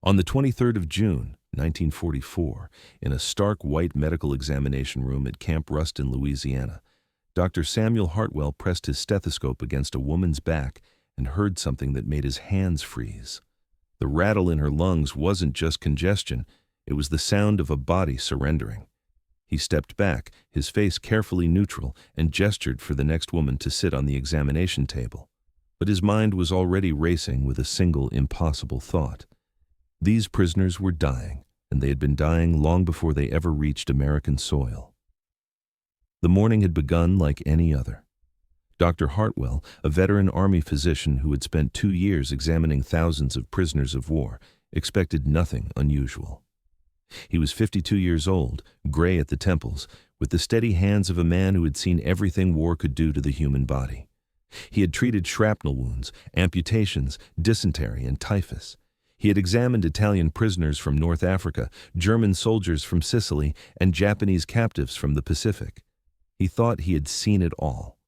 On the 23rd of June, 1944, in a stark white medical examination room at Camp Ruston, Louisiana, Dr. Samuel Hartwell pressed his stethoscope against a woman's back and heard something that made his hands freeze. The rattle in her lungs wasn't just congestion, it was the sound of a body surrendering. He stepped back, his face carefully neutral, and gestured for the next woman to sit on the examination table. But his mind was already racing with a single impossible thought. These prisoners were dying, and they had been dying long before they ever reached American soil. The morning had begun like any other. Dr. Hartwell, a veteran Army physician who had spent 2 years examining thousands of prisoners of war, expected nothing unusual. He was 52 years old, gray at the temples, with the steady hands of a man who had seen everything war could do to the human body. He had treated shrapnel wounds, amputations, dysentery, and typhus. He had examined Italian prisoners from North Africa, German soldiers from Sicily, and Japanese captives from the Pacific. He thought he had seen it all.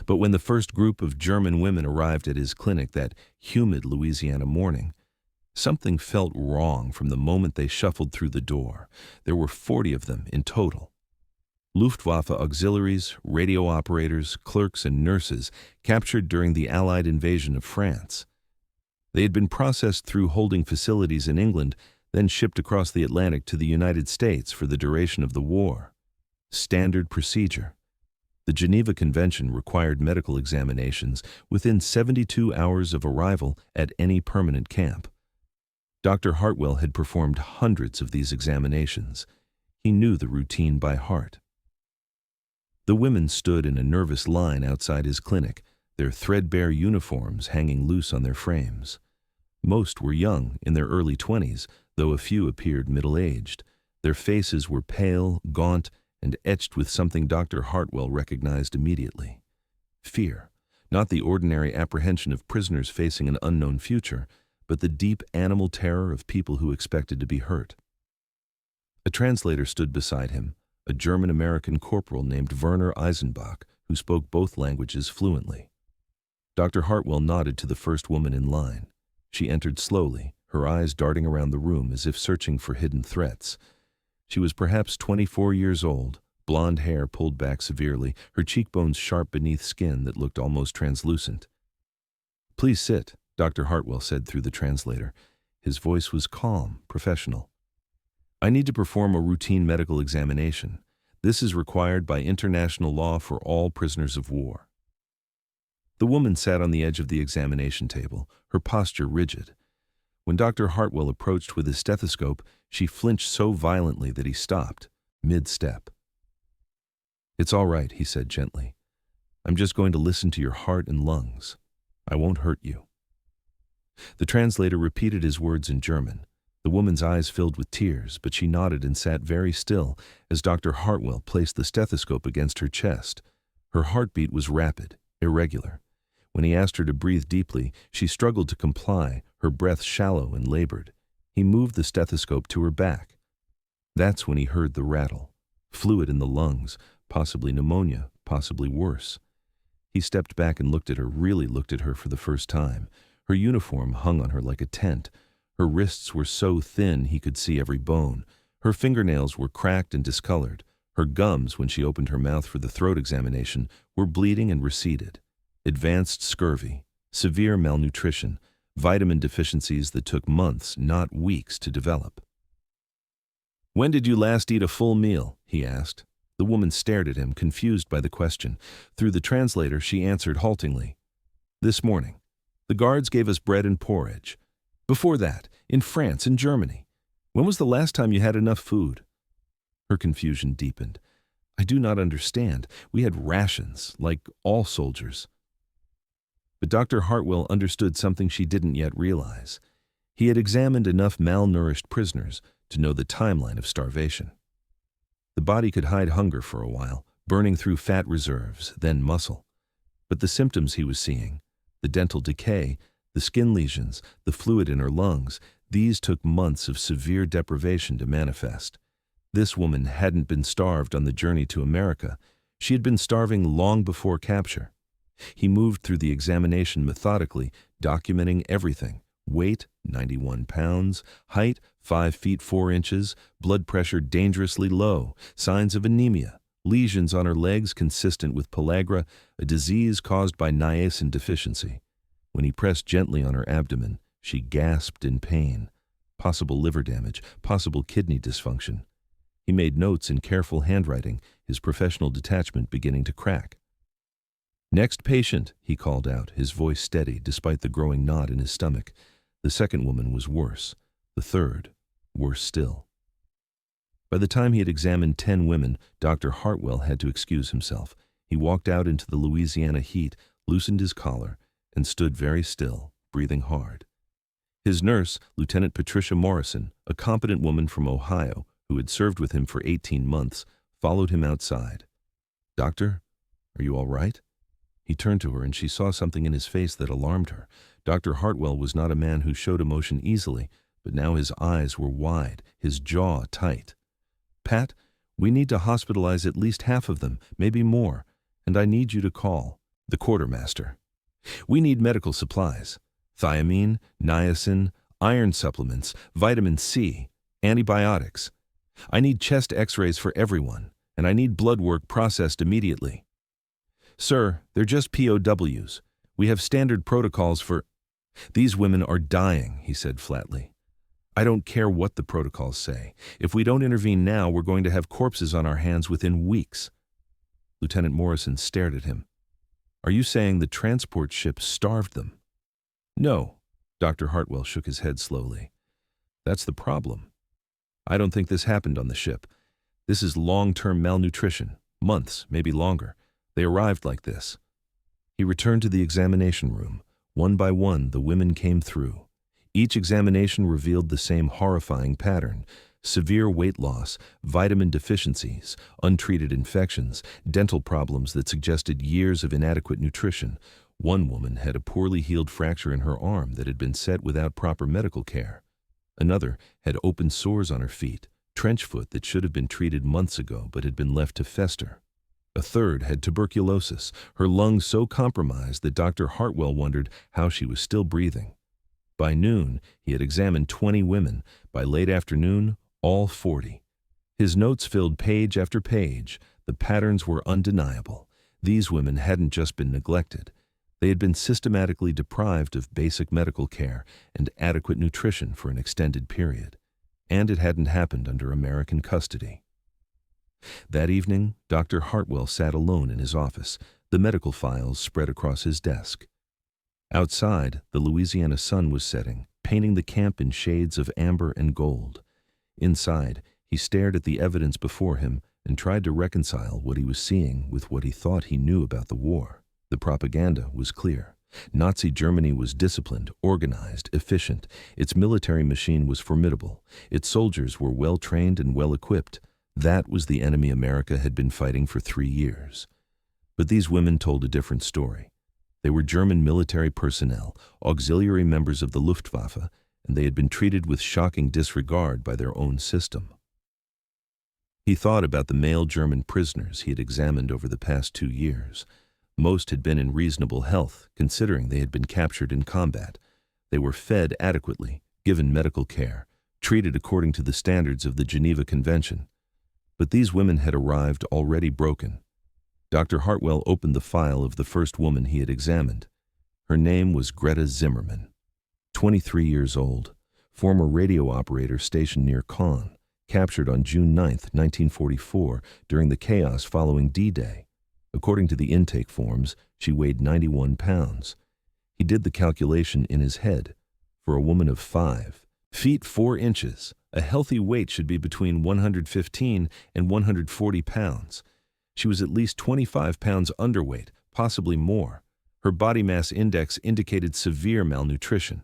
But when the first group of German women arrived at his clinic that humid Louisiana morning, something felt wrong from the moment they shuffled through the door. There were 40 of them in total. Luftwaffe auxiliaries, radio operators, clerks, and nurses captured during the Allied invasion of France. They had been processed through holding facilities in England, then shipped across the Atlantic to the United States for the duration of the war. Standard procedure. The Geneva Convention required medical examinations within 72 hours of arrival at any permanent camp. Dr. Hartwell had performed hundreds of these examinations. He knew the routine by heart. The women stood in a nervous line outside his clinic, their threadbare uniforms hanging loose on their frames. Most were young, in their early 20s, though a few appeared middle-aged. Their faces were pale, gaunt, and etched with something Dr. Hartwell recognized immediately. Fear, not the ordinary apprehension of prisoners facing an unknown future, but the deep animal terror of people who expected to be hurt. A translator stood beside him, a German-American corporal named Werner Eisenbach, who spoke both languages fluently. Dr. Hartwell nodded to the first woman in line. She entered slowly, her eyes darting around the room as if searching for hidden threats. She was perhaps 24 years old, blonde hair pulled back severely, her cheekbones sharp beneath skin that looked almost translucent. "Please sit," Dr. Hartwell said through the translator. His voice was calm, professional. "I need to perform a routine medical examination. This is required by international law for all prisoners of war." The woman sat on the edge of the examination table, her posture rigid. When Dr. Hartwell approached with his stethoscope, she flinched so violently that he stopped, mid-step. "It's all right," he said gently. "I'm just going to listen to your heart and lungs. I won't hurt you." The translator repeated his words in German. The woman's eyes filled with tears, but she nodded and sat very still as Dr. Hartwell placed the stethoscope against her chest. Her heartbeat was rapid, irregular. When he asked her to breathe deeply, she struggled to comply, her breath shallow and labored. He moved the stethoscope to her back. That's when he heard the rattle. Fluid in the lungs, possibly pneumonia, possibly worse. He stepped back and looked at her, really looked at her for the first time. Her uniform hung on her like a tent. Her wrists were so thin he could see every bone. Her fingernails were cracked and discolored. Her gums, when she opened her mouth for the throat examination, were bleeding and receded. Advanced scurvy, severe malnutrition, vitamin deficiencies that took months, not weeks, to develop. "When did you last eat a full meal?" he asked. The woman stared at him, confused by the question. Through the translator, she answered haltingly, "This morning. The guards gave us bread and porridge. Before that, in France and Germany. When was the last time you had enough food?" Her confusion deepened. "I do not understand. We had rations, like all soldiers." But Dr. Hartwell understood something she didn't yet realize. He had examined enough malnourished prisoners to know the timeline of starvation. The body could hide hunger for a while, burning through fat reserves, then muscle. But the symptoms he was seeing, the dental decay, the skin lesions, the fluid in her lungs, these took months of severe deprivation to manifest. This woman hadn't been starved on the journey to America. She had been starving long before capture. He moved through the examination methodically, documenting everything, weight 91 pounds, height 5 feet 4 inches, blood pressure dangerously low, signs of anemia, lesions on her legs consistent with pellagra, a disease caused by niacin deficiency. When he pressed gently on her abdomen, she gasped in pain. Possible liver damage, possible kidney dysfunction. He made notes in careful handwriting, his professional detachment beginning to crack. "Next patient," he called out, his voice steady despite the growing knot in his stomach. The second woman was worse. The third, worse still. By the time he had examined 10 women, Dr. Hartwell had to excuse himself. He walked out into the Louisiana heat, loosened his collar, and stood very still, breathing hard. His nurse, Lieutenant Patricia Morrison, a competent woman from Ohio who had served with him for 18 months, followed him outside. "Doctor, are you all right?" He turned to her and she saw something in his face that alarmed her. Dr. Hartwell was not a man who showed emotion easily, but now his eyes were wide, his jaw tight. "Pat, we need to hospitalize at least half of them, maybe more, and I need you to call the quartermaster. We need medical supplies, thiamine, niacin, iron supplements, vitamin C, antibiotics. I need chest x-rays for everyone, and I need blood work processed immediately." "Sir, they're just POWs. We have standard protocols for—" "These women are dying," he said flatly. "I don't care what the protocols say. If we don't intervene now, we're going to have corpses on our hands within weeks." Lieutenant Morrison stared at him. "Are you saying the transport ship starved them?" "No." Dr. Hartwell shook his head slowly. "That's the problem. I don't think this happened on the ship. This is long-term malnutrition, months, maybe longer. They arrived like this." He returned to the examination room. One by one, the women came through. Each examination revealed the same horrifying pattern: severe weight loss, vitamin deficiencies, untreated infections, dental problems that suggested years of inadequate nutrition. One woman had a poorly healed fracture in her arm that had been set without proper medical care. Another had open sores on her feet, trench foot that should have been treated months ago but had been left to fester. A third had tuberculosis, her lungs so compromised that Dr. Hartwell wondered how she was still breathing. By noon, he had examined 20 women. By late afternoon, all 40. His notes filled page after page. The patterns were undeniable. These women hadn't just been neglected. They had been systematically deprived of basic medical care and adequate nutrition for an extended period. And it hadn't happened under American custody. That evening, Dr. Hartwell sat alone in his office, the medical files spread across his desk. Outside, the Louisiana sun was setting, painting the camp in shades of amber and gold. Inside, he stared at the evidence before him and tried to reconcile what he was seeing with what he thought he knew about the war. The propaganda was clear. Nazi Germany was disciplined, organized, efficient. Its military machine was formidable. Its soldiers were well-trained and well-equipped. That was the enemy America had been fighting for 3 years. But these women told a different story. They were German military personnel, auxiliary members of the Luftwaffe, and they had been treated with shocking disregard by their own system. He thought about the male German prisoners he had examined over the past 2 years. Most had been in reasonable health, considering they had been captured in combat. They were fed adequately, given medical care, treated according to the standards of the Geneva Convention. But these women had arrived already broken. Dr. Hartwell opened the file of the first woman he had examined. Her name was Greta Zimmerman, 23 years old, former radio operator stationed near Caen, captured on June 9, 1944, during the chaos following D-Day. According to the intake forms, she weighed 91 pounds. He did the calculation in his head. For a woman of 5 feet 4 inches, a healthy weight should be between 115 and 140 pounds. She was at least 25 pounds underweight, possibly more. Her body mass index indicated severe malnutrition.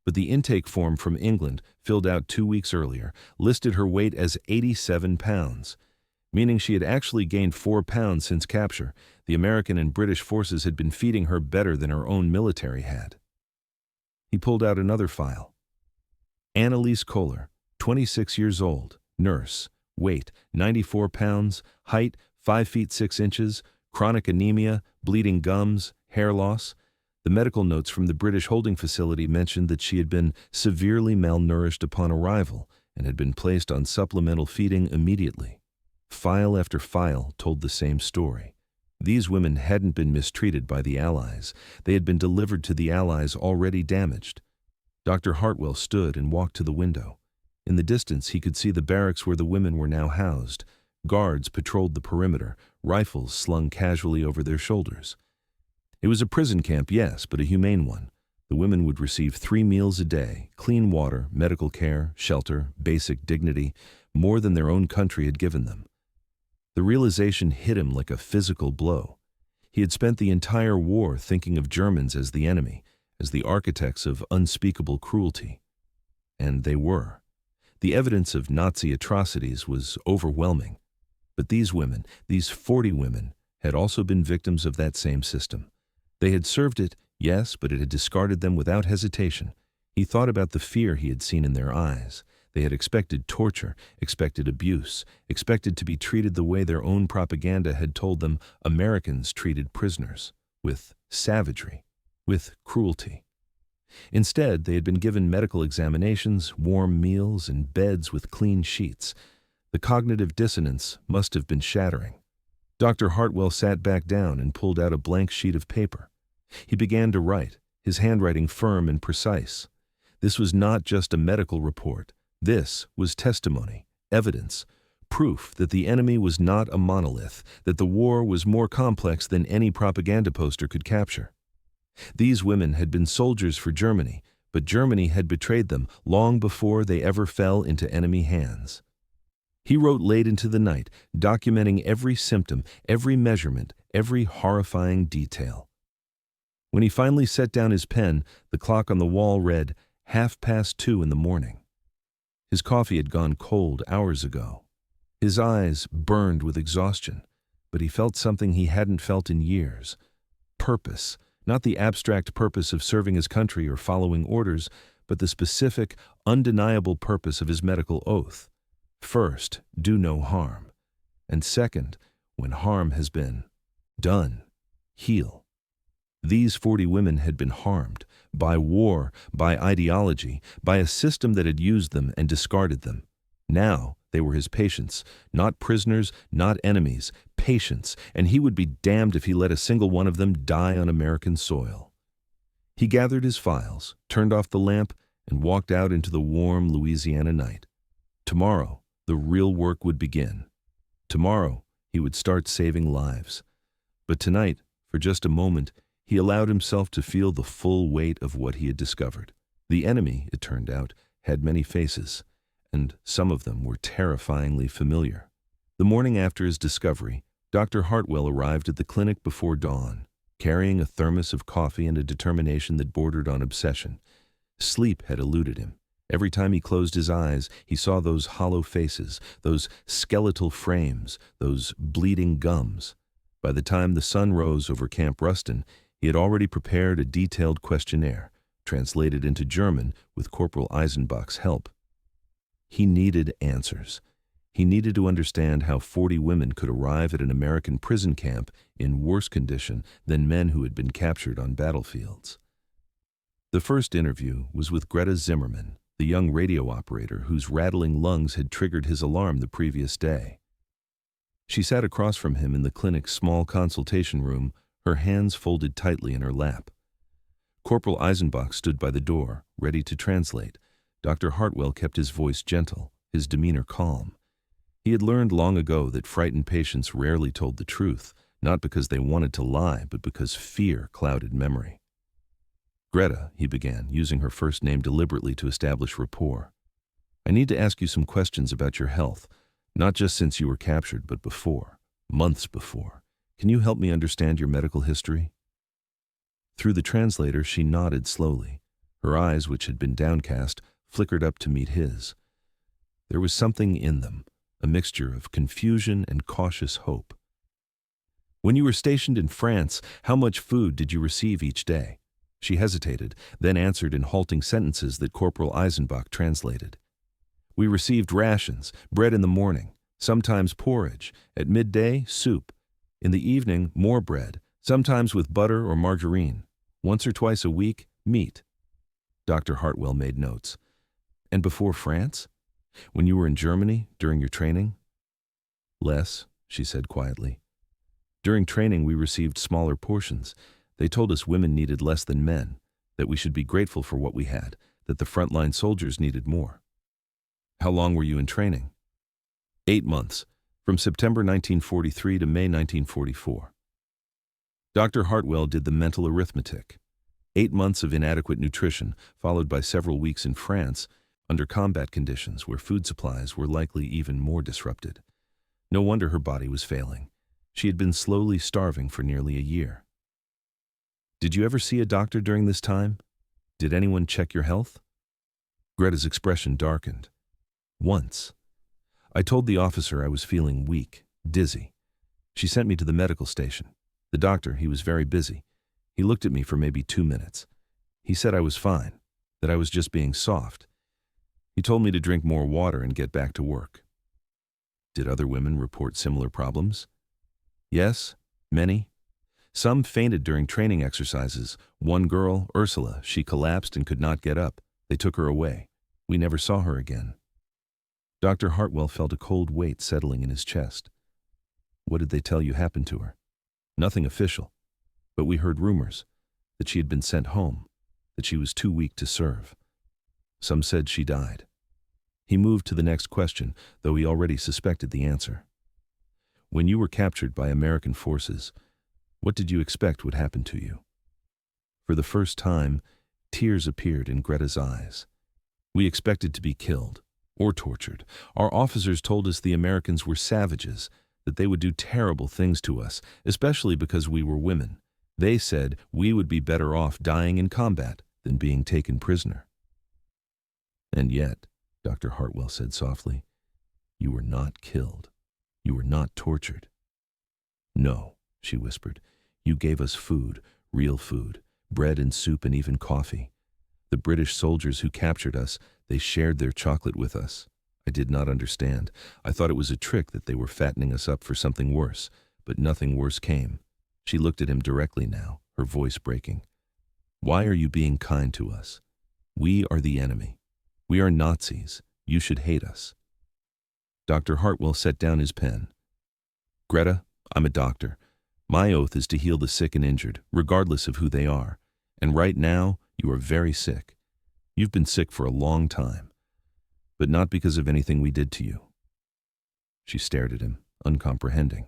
But the intake form from England, filled out 2 weeks earlier, listed her weight as 87 pounds, meaning she had actually gained 4 pounds since capture. The American and British forces had been feeding her better than her own military had. He pulled out another file. Annalise Kohler, 26 years old, nurse, weight 94 pounds, height 5 feet 6 inches, chronic anemia, bleeding gums, hair loss. The medical notes from the British holding facility mentioned that she had been severely malnourished upon arrival and had been placed on supplemental feeding immediately. File after file told the same story. These women hadn't been mistreated by the Allies. They had been delivered to the Allies already damaged. Dr. Hartwell stood and walked to the window. In the distance, he could see the barracks where the women were now housed. Guards patrolled the perimeter, rifles slung casually over their shoulders. It was a prison camp, yes, but a humane one. The women would receive 3 meals a day, clean water, medical care, shelter, basic dignity, more than their own country had given them. The realization hit him like a physical blow. He had spent the entire war thinking of Germans as the enemy, as the architects of unspeakable cruelty. And they were. The evidence of Nazi atrocities was overwhelming. But these women, these 40 women, had also been victims of that same system. They had served it, yes, but it had discarded them without hesitation. He thought about the fear he had seen in their eyes. They had expected torture, expected abuse, expected to be treated the way their own propaganda had told them Americans treated prisoners, with savagery, with cruelty. Instead, they had been given medical examinations, warm meals, and beds with clean sheets. The cognitive dissonance must have been shattering. Dr. Hartwell sat back down and pulled out a blank sheet of paper. He began to write, his handwriting firm and precise. This was not just a medical report. This was testimony, evidence, proof that the enemy was not a monolith, that the war was more complex than any propaganda poster could capture. These women had been soldiers for Germany, but Germany had betrayed them long before they ever fell into enemy hands. He wrote late into the night, documenting every symptom, every measurement, every horrifying detail. When he finally set down his pen, the clock on the wall read 2:30 in the morning. His coffee had gone cold hours ago. His eyes burned with exhaustion, but he felt something he hadn't felt in years. Purpose, not the abstract purpose of serving his country or following orders, but the specific, undeniable purpose of his medical oath. First, do no harm. And second, when harm has been done, heal. These 40 women had been harmed by war, by ideology, by a system that had used them and discarded them. Now they were his patients, not prisoners, not enemies, patients, and he would be damned if he let a single one of them die on American soil. He gathered his files, turned off the lamp, and walked out into the warm Louisiana night. Tomorrow, the real work would begin. Tomorrow, he would start saving lives. But tonight, for just a moment, he allowed himself to feel the full weight of what he had discovered. The enemy, it turned out, had many faces, and some of them were terrifyingly familiar. The morning after his discovery, Dr. Hartwell arrived at the clinic before dawn, carrying a thermos of coffee and a determination that bordered on obsession. Sleep had eluded him. Every time he closed his eyes, he saw those hollow faces, those skeletal frames, those bleeding gums. By the time the sun rose over Camp Ruston, he had already prepared a detailed questionnaire, translated into German with Corporal Eisenbach's help. He needed answers. He needed to understand how 40 women could arrive at an American prison camp in worse condition than men who had been captured on battlefields. The first interview was with Greta Zimmerman, the young radio operator whose rattling lungs had triggered his alarm the previous day. She sat across from him in the clinic's small consultation room, her hands folded tightly in her lap. Corporal Eisenbach stood by the door, ready to translate. Dr. Hartwell kept his voice gentle, his demeanor calm. He had learned long ago that frightened patients rarely told the truth, not because they wanted to lie, but because fear clouded memory. Greta, he began, using her first name deliberately to establish rapport. I need to ask you some questions about your health, not just since you were captured, but before, months before. Can you help me understand your medical history? Through the translator, she nodded slowly. Her eyes, which had been downcast, flickered up to meet his. There was something in them, a mixture of confusion and cautious hope. When you were stationed in France, how much food did you receive each day? She hesitated, then answered in halting sentences that Corporal Eisenbach translated. We received rations, bread in the morning, sometimes porridge, at midday, soup. In the evening, more bread, sometimes with butter or margarine. Once or twice a week, meat. Dr. Hartwell made notes. And before France? When you were in Germany, during your training? Less, she said quietly. During training, we received smaller portions. They told us women needed less than men, that we should be grateful for what we had, that the frontline soldiers needed more. How long were you in training? 8 months, from September 1943 to May 1944. Dr. Hartwell did the mental arithmetic. 8 months of inadequate nutrition, followed by several weeks in France, under combat conditions where food supplies were likely even more disrupted. No wonder her body was failing. She had been slowly starving for nearly a year. Did you ever see a doctor during this time? Did anyone check your health? Greta's expression darkened. Once. I told the officer I was feeling weak, dizzy. She sent me to the medical station. The doctor, he was very busy. He looked at me for maybe 2 minutes. He said I was fine, that I was just being soft. He told me to drink more water and get back to work. Did other women report similar problems? Yes, many. Some fainted during training exercises. One girl, Ursula, she collapsed and could not get up. They took her away. We never saw her again. Dr. Hartwell felt a cold weight settling in his chest. What did they tell you happened to her? Nothing official, but we heard rumors that she had been sent home, that she was too weak to serve. Some said she died. He moved to the next question, though he already suspected the answer. When you were captured by American forces, what did you expect would happen to you? For the first time, tears appeared in Greta's eyes. We expected to be killed or tortured. Our officers told us the Americans were savages, that they would do terrible things to us, especially because we were women. They said we would be better off dying in combat than being taken prisoner. And yet, Dr. Hartwell said softly, you were not killed. You were not tortured. No, she whispered. You gave us food, real food, bread and soup and even coffee. The British soldiers who captured us, they shared their chocolate with us. I did not understand. I thought it was a trick that they were fattening us up for something worse, but nothing worse came. She looked at him directly now, her voice breaking. Why are you being kind to us? We are the enemy. We are Nazis. You should hate us. Dr. Hartwell set down his pen. Greta, I'm a doctor. My oath is to heal the sick and injured, regardless of who they are. And right now, you are very sick. You've been sick for a long time, but not because of anything we did to you. She stared at him, uncomprehending.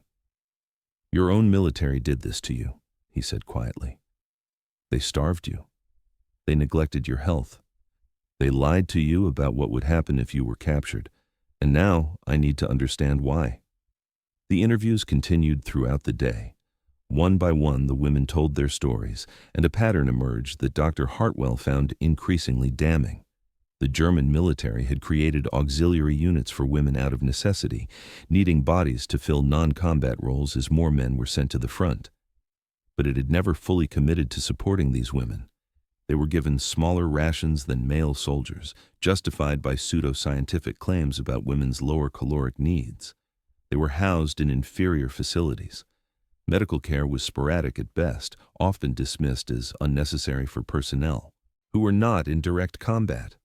Your own military did this to you, he said quietly. They starved you. They neglected your health. They lied to you about what would happen if you were captured, and now I need to understand why. The interviews continued throughout the day. One by one, the women told their stories, and a pattern emerged that Dr. Hartwell found increasingly damning. The German military had created auxiliary units for women out of necessity, needing bodies to fill non-combat roles as more men were sent to the front. But it had never fully committed to supporting these women. They were given smaller rations than male soldiers, justified by pseudo-scientific claims about women's lower caloric needs. They were housed in inferior facilities. Medical care was sporadic at best, often dismissed as unnecessary for personnel who were not in direct combat.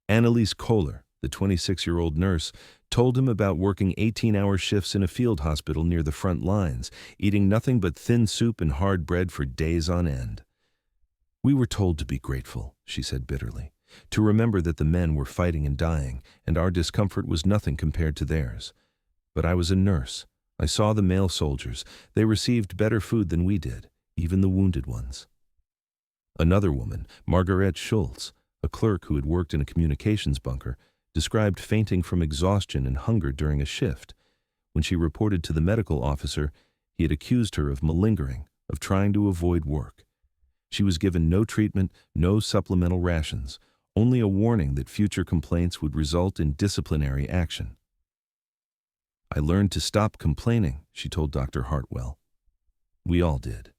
Anneliese Kohler, the 26-year-old nurse, told him about working 18-hour shifts in a field hospital near the front lines, eating nothing but thin soup and hard bread for days on end. We were told to be grateful, she said bitterly, to remember that the men were fighting and dying, and our discomfort was nothing compared to theirs. But I was a nurse. I saw the male soldiers. They received better food than we did, even the wounded ones. Another woman, Margarete Schultz, a clerk who had worked in a communications bunker, described fainting from exhaustion and hunger during a shift. When she reported to the medical officer, he had accused her of malingering, of trying to avoid work. She was given no treatment, no supplemental rations, only a warning that future complaints would result in disciplinary action. I learned to stop complaining, she told Dr. Hartwell. We all did.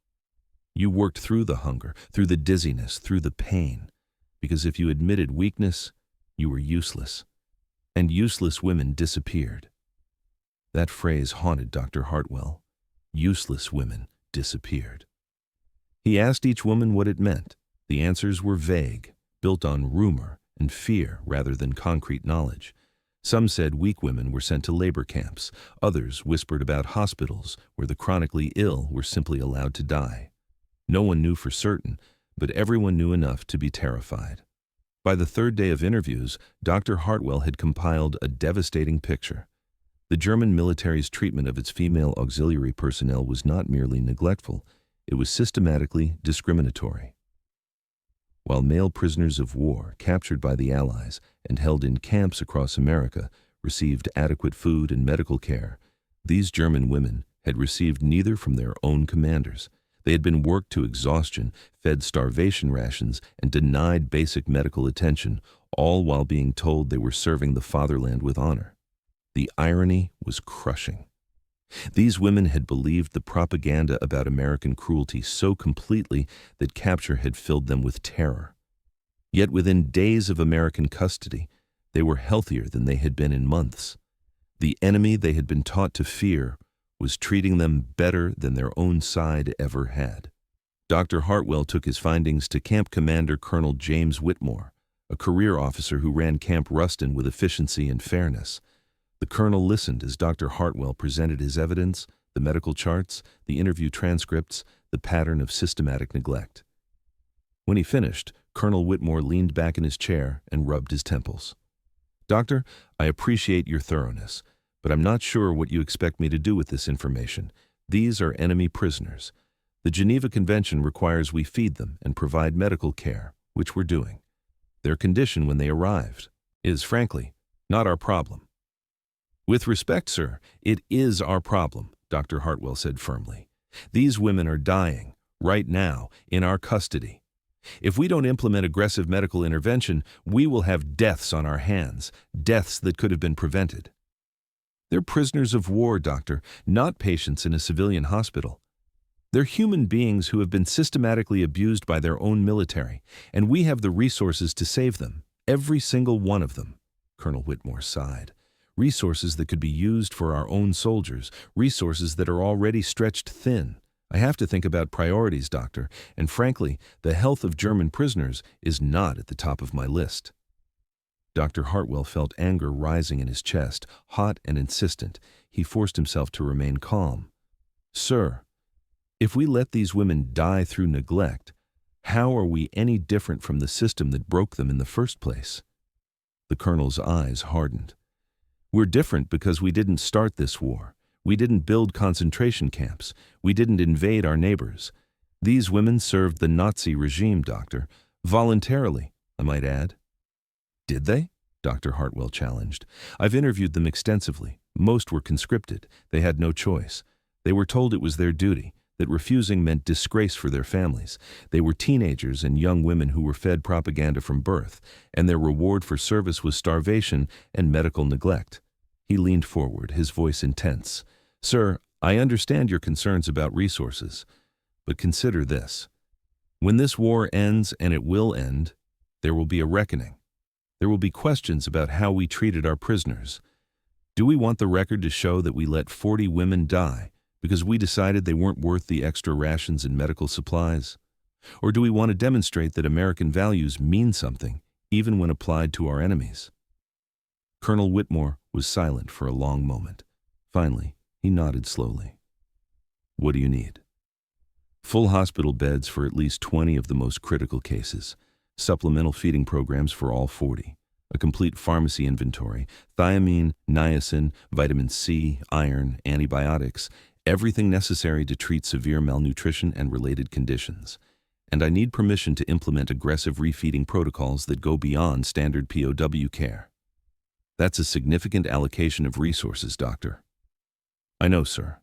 You worked through the hunger, through the dizziness, through the pain, because if you admitted weakness, you were useless, and useless women disappeared. That phrase haunted Dr. Hartwell. Useless women disappeared. He asked each woman what it meant. The answers were vague, built on rumor and fear rather than concrete knowledge. Some said weak women were sent to labor camps. Others whispered about hospitals where the chronically ill were simply allowed to die. No one knew for certain, but everyone knew enough to be terrified. By the third day of interviews, Dr. Hartwell had compiled a devastating picture. The German military's treatment of its female auxiliary personnel was not merely neglectful, it was systematically discriminatory. While male prisoners of war captured by the Allies and held in camps across America received adequate food and medical care, these German women had received neither from their own commanders. They had been worked to exhaustion, fed starvation rations, and denied basic medical attention, all while being told they were serving the fatherland with honor. The irony was crushing. These women had believed the propaganda about American cruelty so completely that capture had filled them with terror. Yet within days of American custody, they were healthier than they had been in months. The enemy they had been taught to fear was treating them better than their own side ever had. Dr. Hartwell took his findings to Camp Commander Colonel James Whitmore, a career officer who ran Camp Ruston with efficiency and fairness. The colonel listened as Dr. Hartwell presented his evidence, the medical charts, the interview transcripts, the pattern of systematic neglect. When he finished, Colonel Whitmore leaned back in his chair and rubbed his temples. "Doctor, I appreciate your thoroughness, but I'm not sure what you expect me to do with this information. These are enemy prisoners. The Geneva Convention requires we feed them and provide medical care, which we're doing. Their condition when they arrived is, frankly, not our problem." "With respect, sir, it is our problem," Dr. Hartwell said firmly. "These women are dying, right now, in our custody. If we don't implement aggressive medical intervention, we will have deaths on our hands, deaths that could have been prevented." "They're prisoners of war, doctor, not patients in a civilian hospital. They're human beings who have been systematically abused by their own military, and we have the resources to save them, every single one of them." Colonel Whitmore sighed. "Resources that could be used for our own soldiers, resources that are already stretched thin. I have to think about priorities, doctor, and frankly, the health of German prisoners is not at the top of my list." Dr. Hartwell felt anger rising in his chest, hot and insistent. He forced himself to remain calm. "Sir, if we let these women die through neglect, how are we any different from the system that broke them in the first place?" The colonel's eyes hardened. "We're different because we didn't start this war. We didn't build concentration camps. We didn't invade our neighbors. These women served the Nazi regime, doctor. Voluntarily, I might add." "Did they?" Dr. Hartwell challenged. "I've interviewed them extensively. Most were conscripted. They had no choice. They were told it was their duty, that refusing meant disgrace for their families. They were teenagers and young women who were fed propaganda from birth, and their reward for service was starvation and medical neglect." He leaned forward, his voice intense. "Sir, I understand your concerns about resources, but consider this. When this war ends, and it will end, there will be a reckoning. There will be questions about how we treated our prisoners. Do we want the record to show that we let 40 women die because we decided they weren't worth the extra rations and medical supplies? Or do we want to demonstrate that American values mean something, even when applied to our enemies?" Colonel Whitmore was silent for a long moment. Finally, he nodded slowly. "What do you need?" "Full hospital beds for at least 20 of the most critical cases, supplemental feeding programs for all 40, a complete pharmacy inventory, thiamine, niacin, vitamin C, iron, antibiotics, everything necessary to treat severe malnutrition and related conditions. And I need permission to implement aggressive refeeding protocols that go beyond standard POW care. That's a significant allocation of resources, doctor." "I know, sir,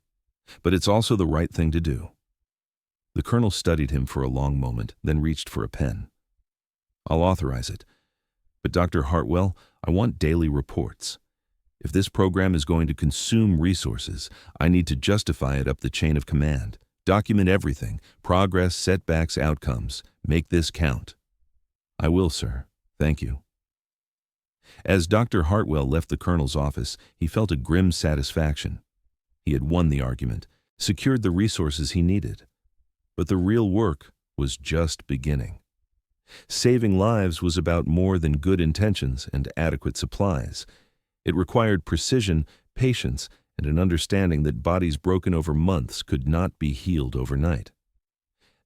but it's also the right thing to do." The colonel studied him for a long moment, then reached for a pen. "I'll authorize it. But Dr. Hartwell, I want daily reports. If this program is going to consume resources, I need to justify it up the chain of command. Document everything, progress, setbacks, outcomes. Make this count." "I will, sir. Thank you." As Dr. Hartwell left the colonel's office, he felt a grim satisfaction. He had won the argument, secured the resources he needed. But the real work was just beginning. Saving lives was about more than good intentions and adequate supplies. It required precision, patience, and an understanding that bodies broken over months could not be healed overnight.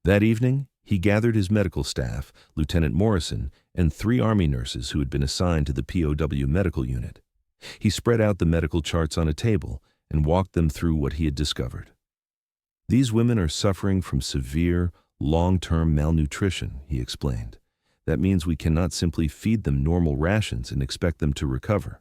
That evening, he gathered his medical staff, Lieutenant Morrison, and 3 Army nurses who had been assigned to the POW medical unit. He spread out the medical charts on a table and walked them through what he had discovered. These women are suffering from severe, long-term malnutrition, he explained. That means we cannot simply feed them normal rations and expect them to recover.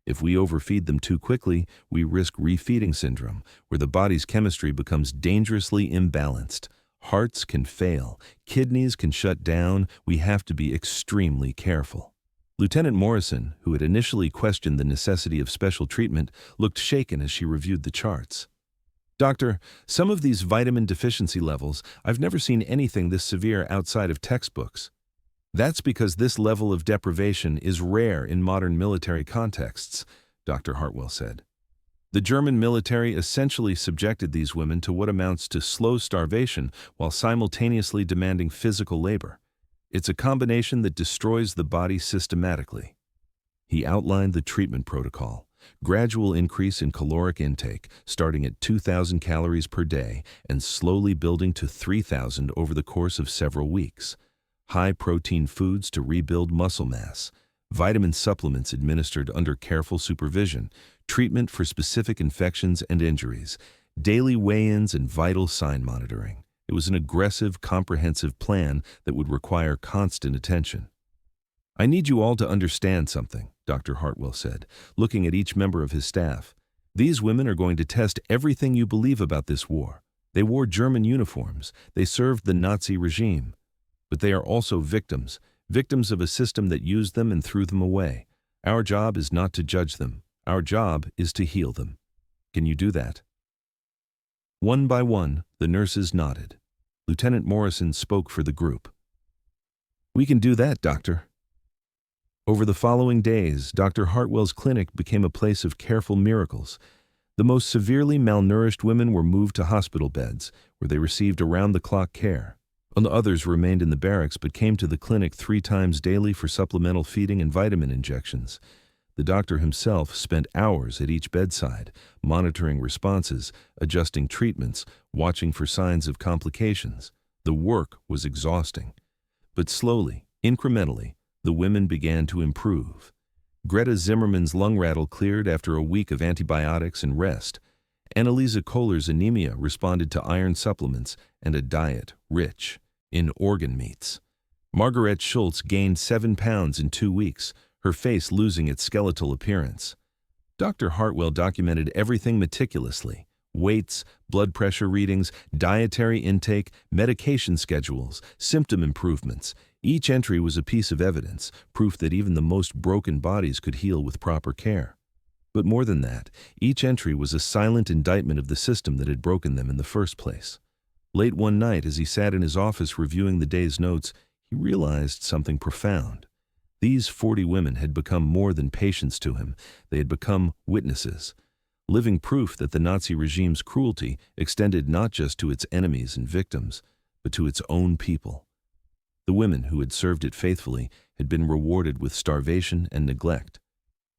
If we overfeed them too quickly, we risk refeeding syndrome, where the body's chemistry becomes dangerously imbalanced. Hearts can fail, kidneys can shut down. We have to be extremely careful. Lieutenant Morrison, who had initially questioned the necessity of special treatment, looked shaken as she reviewed the charts. "Doctor, some of these vitamin deficiency levels, I've never seen anything this severe outside of textbooks." "That's because this level of deprivation is rare in modern military contexts," Dr. Hartwell said. "The German military essentially subjected these women to what amounts to slow starvation while simultaneously demanding physical labor. It's a combination that destroys the body systematically." He outlined the treatment protocol: gradual increase in caloric intake, starting at 2,000 calories per day and slowly building to 3,000 over the course of several weeks. High-protein foods to rebuild muscle mass, vitamin supplements administered under careful supervision, treatment for specific infections and injuries, daily weigh-ins and vital sign monitoring. It was an aggressive, comprehensive plan that would require constant attention. "I need you all to understand something," Dr. Hartwell said, looking at each member of his staff. "These women are going to test everything you believe about this war. They wore German uniforms. They served the Nazi regime. But they are also victims of a system that used them and threw them away. Our job is not to judge them. Our job is to heal them. Can you do that?" One by one, the nurses nodded. Lieutenant Morrison spoke for the group. "We can do that, Doctor." Over the following days, Dr. Hartwell's clinic became a place of careful miracles. The most severely malnourished women were moved to hospital beds, where they received around-the-clock care. The others remained in the barracks but came to the clinic 3 times daily for supplemental feeding and vitamin injections. The doctor himself spent hours at each bedside, monitoring responses, adjusting treatments, watching for signs of complications. The work was exhausting. But slowly, incrementally, the women began to improve. Greta Zimmerman's lung rattle cleared after a week of antibiotics and rest. Annalisa Kohler's anemia responded to iron supplements and a diet rich in organ meats. Margaret Schultz gained 7 pounds in 2 weeks, her face losing its skeletal appearance. Dr. Hartwell documented everything meticulously: weights, blood pressure readings, dietary intake, medication schedules, symptom improvements. Each entry was a piece of evidence, proof that even the most broken bodies could heal with proper care. But more than that, each entry was a silent indictment of the system that had broken them in the first place. Late one night, as he sat in his office reviewing the day's notes, he realized something profound. These 40 women had become more than patients to him. They had become witnesses, living proof that the Nazi regime's cruelty extended not just to its enemies and victims, but to its own people. The women who had served it faithfully had been rewarded with starvation and neglect.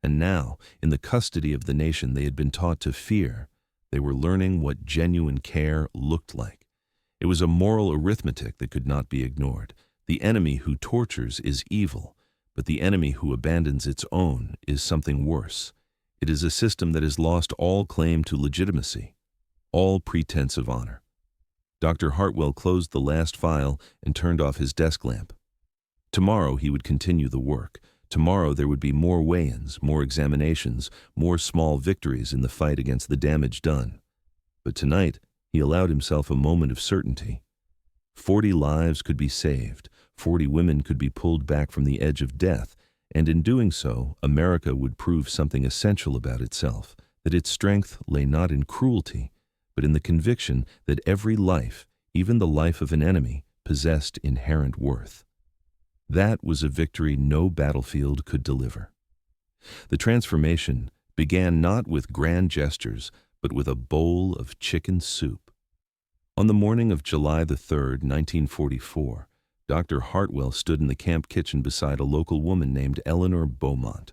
And now, in the custody of the nation they had been taught to fear, they were learning what genuine care looked like. It was a moral arithmetic that could not be ignored. The enemy who tortures is evil, but the enemy who abandons its own is something worse. It is a system that has lost all claim to legitimacy, all pretense of honor. Dr. Hartwell closed the last file and turned off his desk lamp. Tomorrow he would continue the work. Tomorrow there would be more weigh-ins, more examinations, more small victories in the fight against the damage done. But tonight, he allowed himself a moment of certainty. 40 lives could be saved, 40 women could be pulled back from the edge of death, and in doing so, America would prove something essential about itself, that its strength lay not in cruelty, but in the conviction that every life, even the life of an enemy, possessed inherent worth. That was a victory no battlefield could deliver. The transformation began not with grand gestures, but with a bowl of chicken soup. On the morning of July the 3rd, 1944, Dr. Hartwell stood in the camp kitchen beside a local woman named Eleanor Beaumont,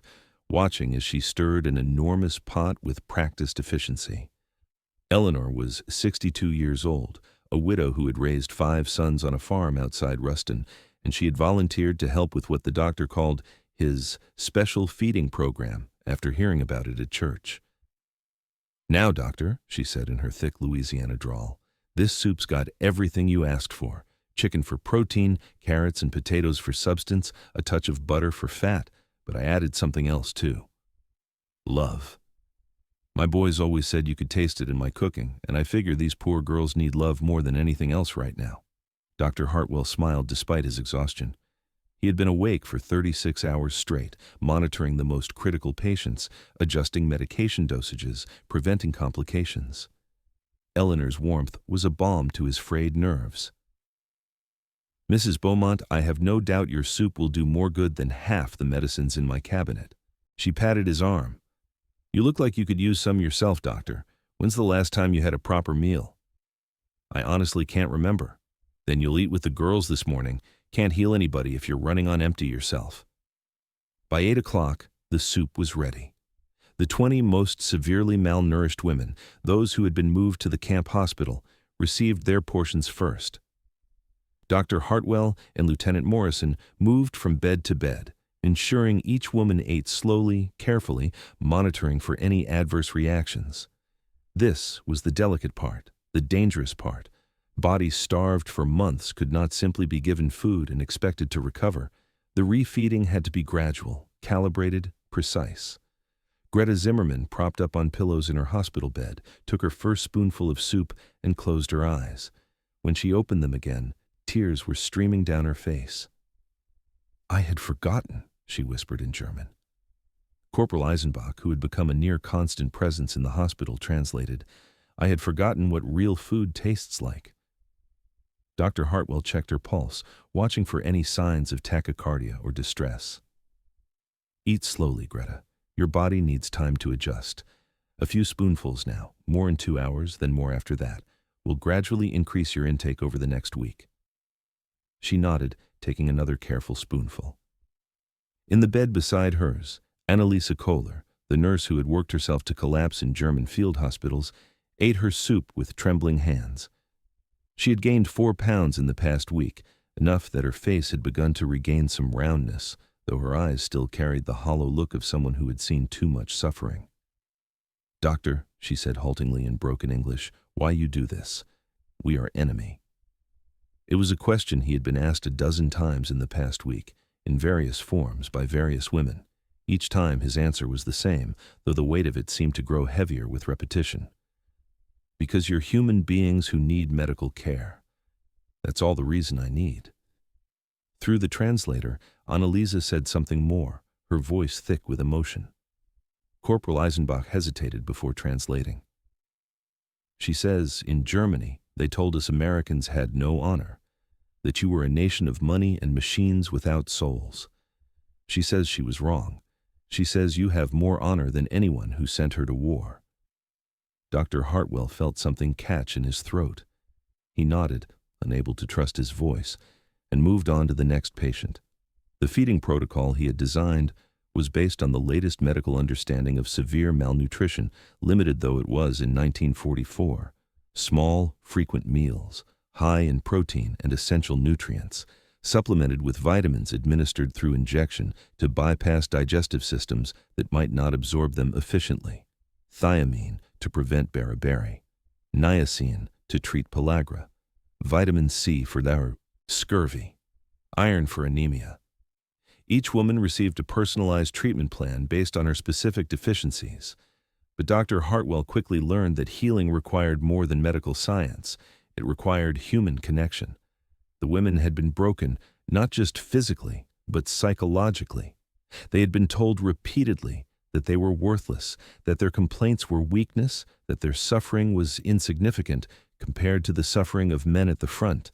watching as she stirred an enormous pot with practiced efficiency. Eleanor was 62 years old, a widow who had raised 5 sons on a farm outside Ruston, and she had volunteered to help with what the doctor called his special feeding program after hearing about it at church. "Now, doctor," she said in her thick Louisiana drawl, "this soup's got everything you asked for. Chicken for protein, carrots and potatoes for substance, a touch of butter for fat, but I added something else too. Love. My boys always said you could taste it in my cooking, and I figure these poor girls need love more than anything else right now." Dr. Hartwell smiled despite his exhaustion. He had been awake for 36 hours straight, monitoring the most critical patients, adjusting medication dosages, preventing complications. Eleanor's warmth was a balm to his frayed nerves. "Mrs. Beaumont, I have no doubt your soup will do more good than half the medicines in my cabinet." She patted his arm. "You look like you could use some yourself, doctor. When's the last time you had a proper meal?" "I honestly can't remember." "Then you'll eat with the girls this morning. Can't heal anybody if you're running on empty yourself." By 8 o'clock, the soup was ready. The 20 most severely malnourished women, those who had been moved to the camp hospital, received their portions first. Dr. Hartwell and Lieutenant Morrison moved from bed to bed, ensuring each woman ate slowly, carefully, monitoring for any adverse reactions. This was the delicate part, the dangerous part. Bodies starved for months could not simply be given food and expected to recover. The refeeding had to be gradual, calibrated, precise. Greta Zimmerman, propped up on pillows in her hospital bed, took her first spoonful of soup and closed her eyes. When she opened them again, tears were streaming down her face. "I had forgotten," she whispered in German. Corporal Eisenbach, who had become a near-constant presence in the hospital, translated, "I had forgotten what real food tastes like." Dr. Hartwell checked her pulse, watching for any signs of tachycardia or distress. "Eat slowly, Greta. Your body needs time to adjust. A few spoonfuls now, more in 2 hours, then more after that. We'll gradually increase your intake over the next week." She nodded, taking another careful spoonful. In the bed beside hers, Annalisa Kohler, the nurse who had worked herself to collapse in German field hospitals, ate her soup with trembling hands. She had gained 4 pounds in the past week, enough that her face had begun to regain some roundness, though her eyes still carried the hollow look of someone who had seen too much suffering. "Doctor," she said haltingly in broken English, "why you do this? We are enemy." It was a question he had been asked a dozen times in the past week, in various forms, by various women. Each time his answer was the same, though the weight of it seemed to grow heavier with repetition. "Because you're human beings who need medical care. That's all the reason I need." Through the translator, Annalisa said something more, her voice thick with emotion. Corporal Eisenbach hesitated before translating. "She says, in Germany, they told us Americans had no honor, that you were a nation of money and machines without souls. She says she was wrong. She says you have more honor than anyone who sent her to war." Dr. Hartwell felt something catch in his throat. He nodded, unable to trust his voice, and moved on to the next patient. The feeding protocol he had designed was based on the latest medical understanding of severe malnutrition, limited though it was in 1944. Small, frequent meals, high in protein and essential nutrients, supplemented with vitamins administered through injection to bypass digestive systems that might not absorb them efficiently. Thiamine to prevent beriberi, niacin to treat pellagra, vitamin C for their scurvy, iron for anemia. Each woman received a personalized treatment plan based on her specific deficiencies. But Dr. Hartwell quickly learned that healing required more than medical science. It required human connection. The women had been broken, not just physically, but psychologically. They had been told repeatedly that they were worthless, that their complaints were weakness, that their suffering was insignificant compared to the suffering of men at the front.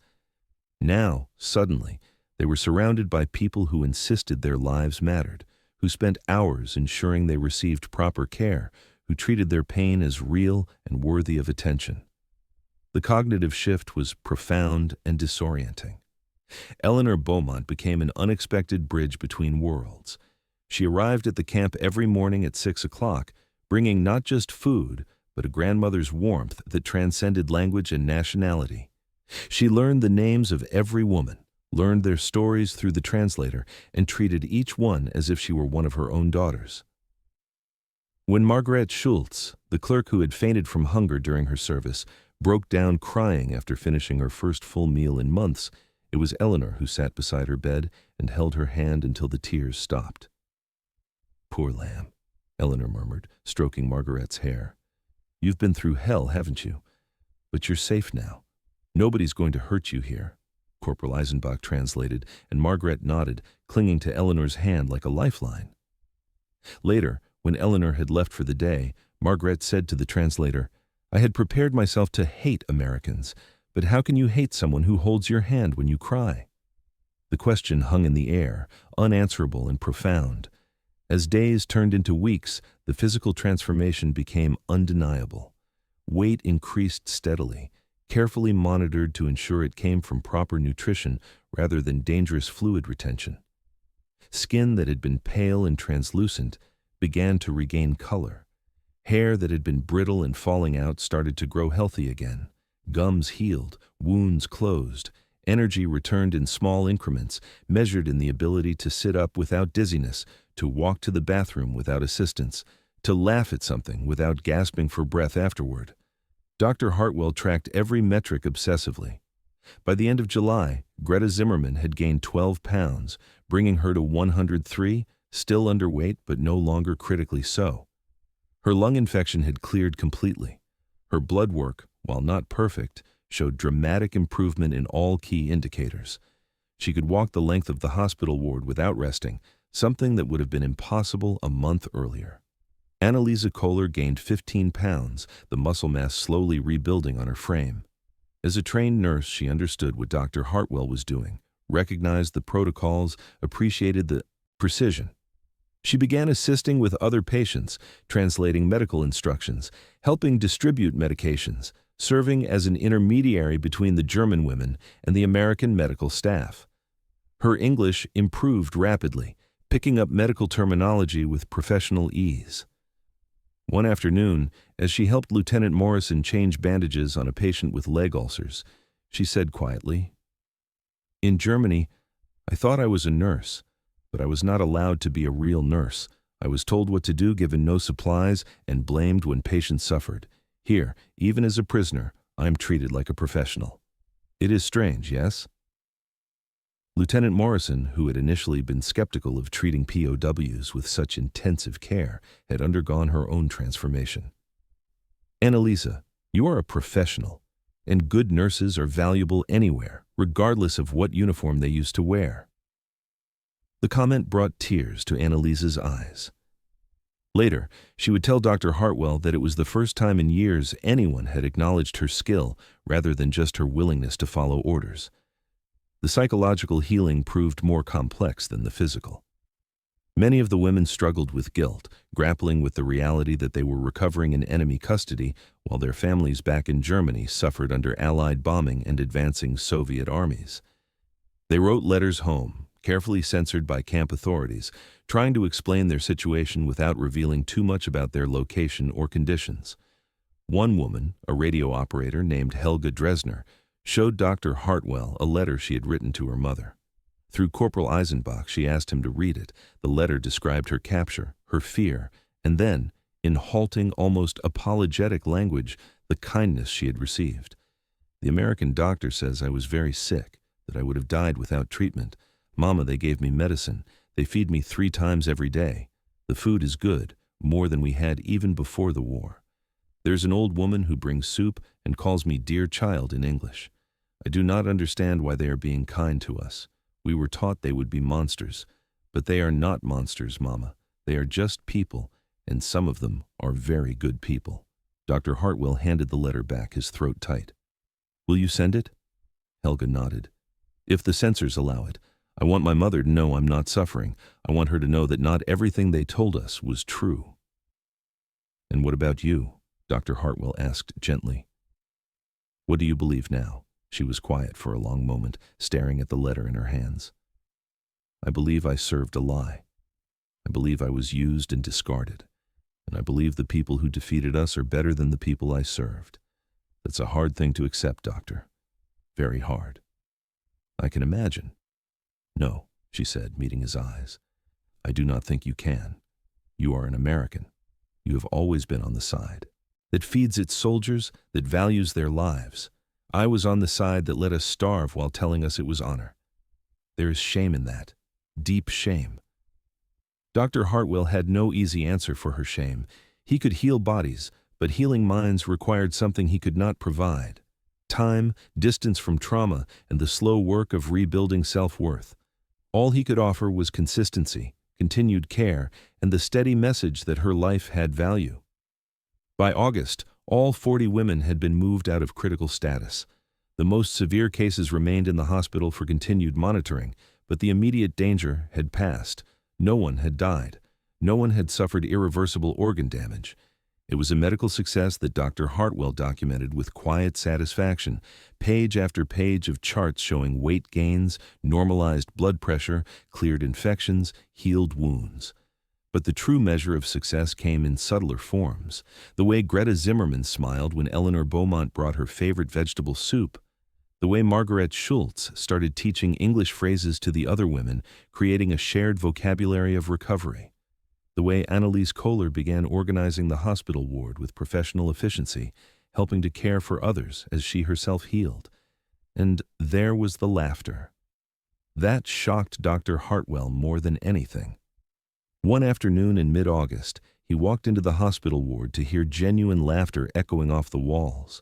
Now, suddenly, they were surrounded by people who insisted their lives mattered, who spent hours ensuring they received proper care, who treated their pain as real and worthy of attention. The cognitive shift was profound and disorienting. Eleanor Beaumont became an unexpected bridge between worlds. She arrived at the camp every morning at 6 o'clock, bringing not just food, but a grandmother's warmth that transcended language and nationality. She learned the names of every woman, learned their stories through the translator, and treated each one as if she were one of her own daughters. When Margaret Schultz, the clerk who had fainted from hunger during her service, broke down crying after finishing her first full meal in months, it was Eleanor who sat beside her bed and held her hand until the tears stopped. "Poor lamb," Eleanor murmured, stroking Margaret's hair. "You've been through hell, haven't you? But you're safe now. Nobody's going to hurt you here," Corporal Eisenbach translated, and Margaret nodded, clinging to Eleanor's hand like a lifeline. Later, when Eleanor had left for the day, Margaret said to the translator, "I had prepared myself to hate Americans, but how can you hate someone who holds your hand when you cry?" The question hung in the air, unanswerable and profound. As days turned into weeks, the physical transformation became undeniable. Weight increased steadily, carefully monitored to ensure it came from proper nutrition rather than dangerous fluid retention. Skin that had been pale and translucent began to regain color. Hair that had been brittle and falling out started to grow healthy again. Gums healed, wounds closed. Energy returned in small increments, measured in the ability to sit up without dizziness, to walk to the bathroom without assistance, to laugh at something without gasping for breath afterward. Dr. Hartwell tracked every metric obsessively. By the end of July, Greta Zimmerman had gained 12 pounds, bringing her to 103, still underweight but no longer critically so. Her lung infection had cleared completely. Her blood work, while not perfect, showed dramatic improvement in all key indicators. She could walk the length of the hospital ward without resting, something that would have been impossible a month earlier. Annalisa Kohler gained 15 pounds, the muscle mass slowly rebuilding on her frame. As a trained nurse, she understood what Dr. Hartwell was doing, recognized the protocols, appreciated the precision. She began assisting with other patients, translating medical instructions, helping distribute medications, serving as an intermediary between the German women and the American medical staff. Her English improved rapidly, picking up medical terminology with professional ease. One afternoon, as she helped Lieutenant Morrison change bandages on a patient with leg ulcers, she said quietly, "In Germany, I thought I was a nurse, but I was not allowed to be a real nurse. I was told what to do given no supplies and blamed when patients suffered. Here, even as a prisoner, I am treated like a professional. It is strange, yes?" Lieutenant Morrison, who had initially been skeptical of treating POWs with such intensive care, had undergone her own transformation. "Annalisa, you are a professional, and good nurses are valuable anywhere, regardless of what uniform they used to wear." The comment brought tears to Annalisa's eyes. Later, she would tell Dr. Hartwell that it was the first time in years anyone had acknowledged her skill rather than just her willingness to follow orders. The psychological healing proved more complex than the physical. Many of the women struggled with guilt, grappling with the reality that they were recovering in enemy custody while their families back in Germany suffered under Allied bombing and advancing Soviet armies. They wrote letters home, carefully censored by camp authorities, trying to explain their situation without revealing too much about their location or conditions. One woman, a radio operator named Helga Dresner, showed Dr. Hartwell a letter she had written to her mother. Through Corporal Eisenbach, she asked him to read it. The letter described her capture, her fear, and then, in halting, almost apologetic language, the kindness she had received. "The American doctor says I was very sick, that I would have died without treatment. Mama, they gave me medicine. They feed me 3 times every day. The food is good, more than we had even before the war. There's an old woman who brings soup and calls me dear child in English. I do not understand why they are being kind to us. We were taught they would be monsters, but they are not monsters, Mama. They are just people, and some of them are very good people." Dr. Hartwell handed the letter back, his throat tight. "Will you send it?" Helga nodded. "If the censors allow it. I want my mother to know I'm not suffering. I want her to know that not everything they told us was true." "And what about you?" Dr. Hartwell asked gently. What do you believe now? She was quiet for a long moment, staring at the letter in her hands. I believe I served a lie. I believe I was used and discarded. And I believe the people who defeated us are better than the people I served. That's a hard thing to accept, Doctor. Very hard. I can imagine. No, she said, meeting his eyes. I do not think you can. You are an American. You have always been on the side that feeds its soldiers, that values their lives. I was on the side that let us starve while telling us it was honor. There is shame in that, deep shame. Dr. Hartwell had no easy answer for her shame. He could heal bodies, but healing minds required something he could not provide. Time, distance from trauma, and the slow work of rebuilding self-worth. All he could offer was consistency, continued care, and the steady message that her life had value. By August, all 40 women had been moved out of critical status. The most severe cases remained in the hospital for continued monitoring, but the immediate danger had passed. No one had died. No one had suffered irreversible organ damage. It was a medical success that Dr. Hartwell documented with quiet satisfaction, page after page of charts showing weight gains, normalized blood pressure, cleared infections, healed wounds. But the true measure of success came in subtler forms. The way Greta Zimmerman smiled when Eleanor Beaumont brought her favorite vegetable soup. The way Margaret Schultz started teaching English phrases to the other women, creating a shared vocabulary of recovery. The way Annalise Kohler began organizing the hospital ward with professional efficiency, helping to care for others as she herself healed. And there was the laughter. That shocked Dr. Hartwell more than anything. One afternoon in mid-August, he walked into the hospital ward to hear genuine laughter echoing off the walls.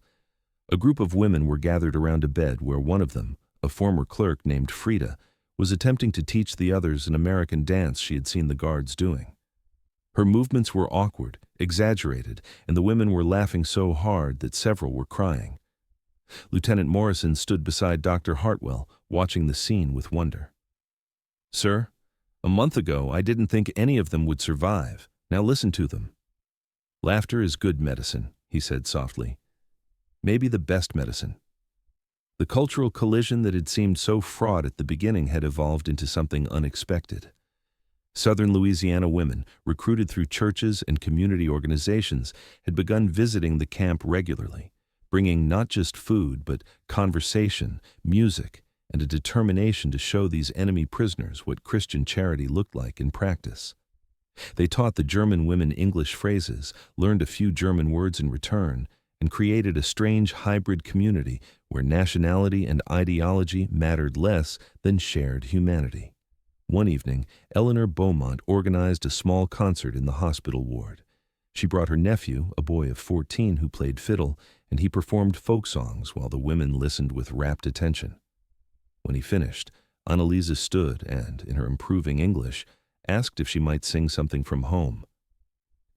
A group of women were gathered around a bed where one of them, a former clerk named Frida, was attempting to teach the others an American dance she had seen the guards doing. Her movements were awkward, exaggerated, and the women were laughing so hard that several were crying. Lieutenant Morrison stood beside Dr. Hartwell, watching the scene with wonder. "Sir, a month ago I didn't think any of them would survive. Now listen to them." "Laughter is good medicine," he said softly. "Maybe the best medicine." The cultural collision that had seemed so fraught at the beginning had evolved into something unexpected. Southern Louisiana women, recruited through churches and community organizations, had begun visiting the camp regularly, bringing not just food but conversation, music, and a determination to show these enemy prisoners what Christian charity looked like in practice. They taught the German women English phrases, learned a few German words in return, and created a strange hybrid community where nationality and ideology mattered less than shared humanity. One evening, Eleanor Beaumont organized a small concert in the hospital ward. She brought her nephew, a boy of 14 who played fiddle, and he performed folk songs while the women listened with rapt attention. When he finished, Annalisa stood and, in her improving English, asked if she might sing something from home.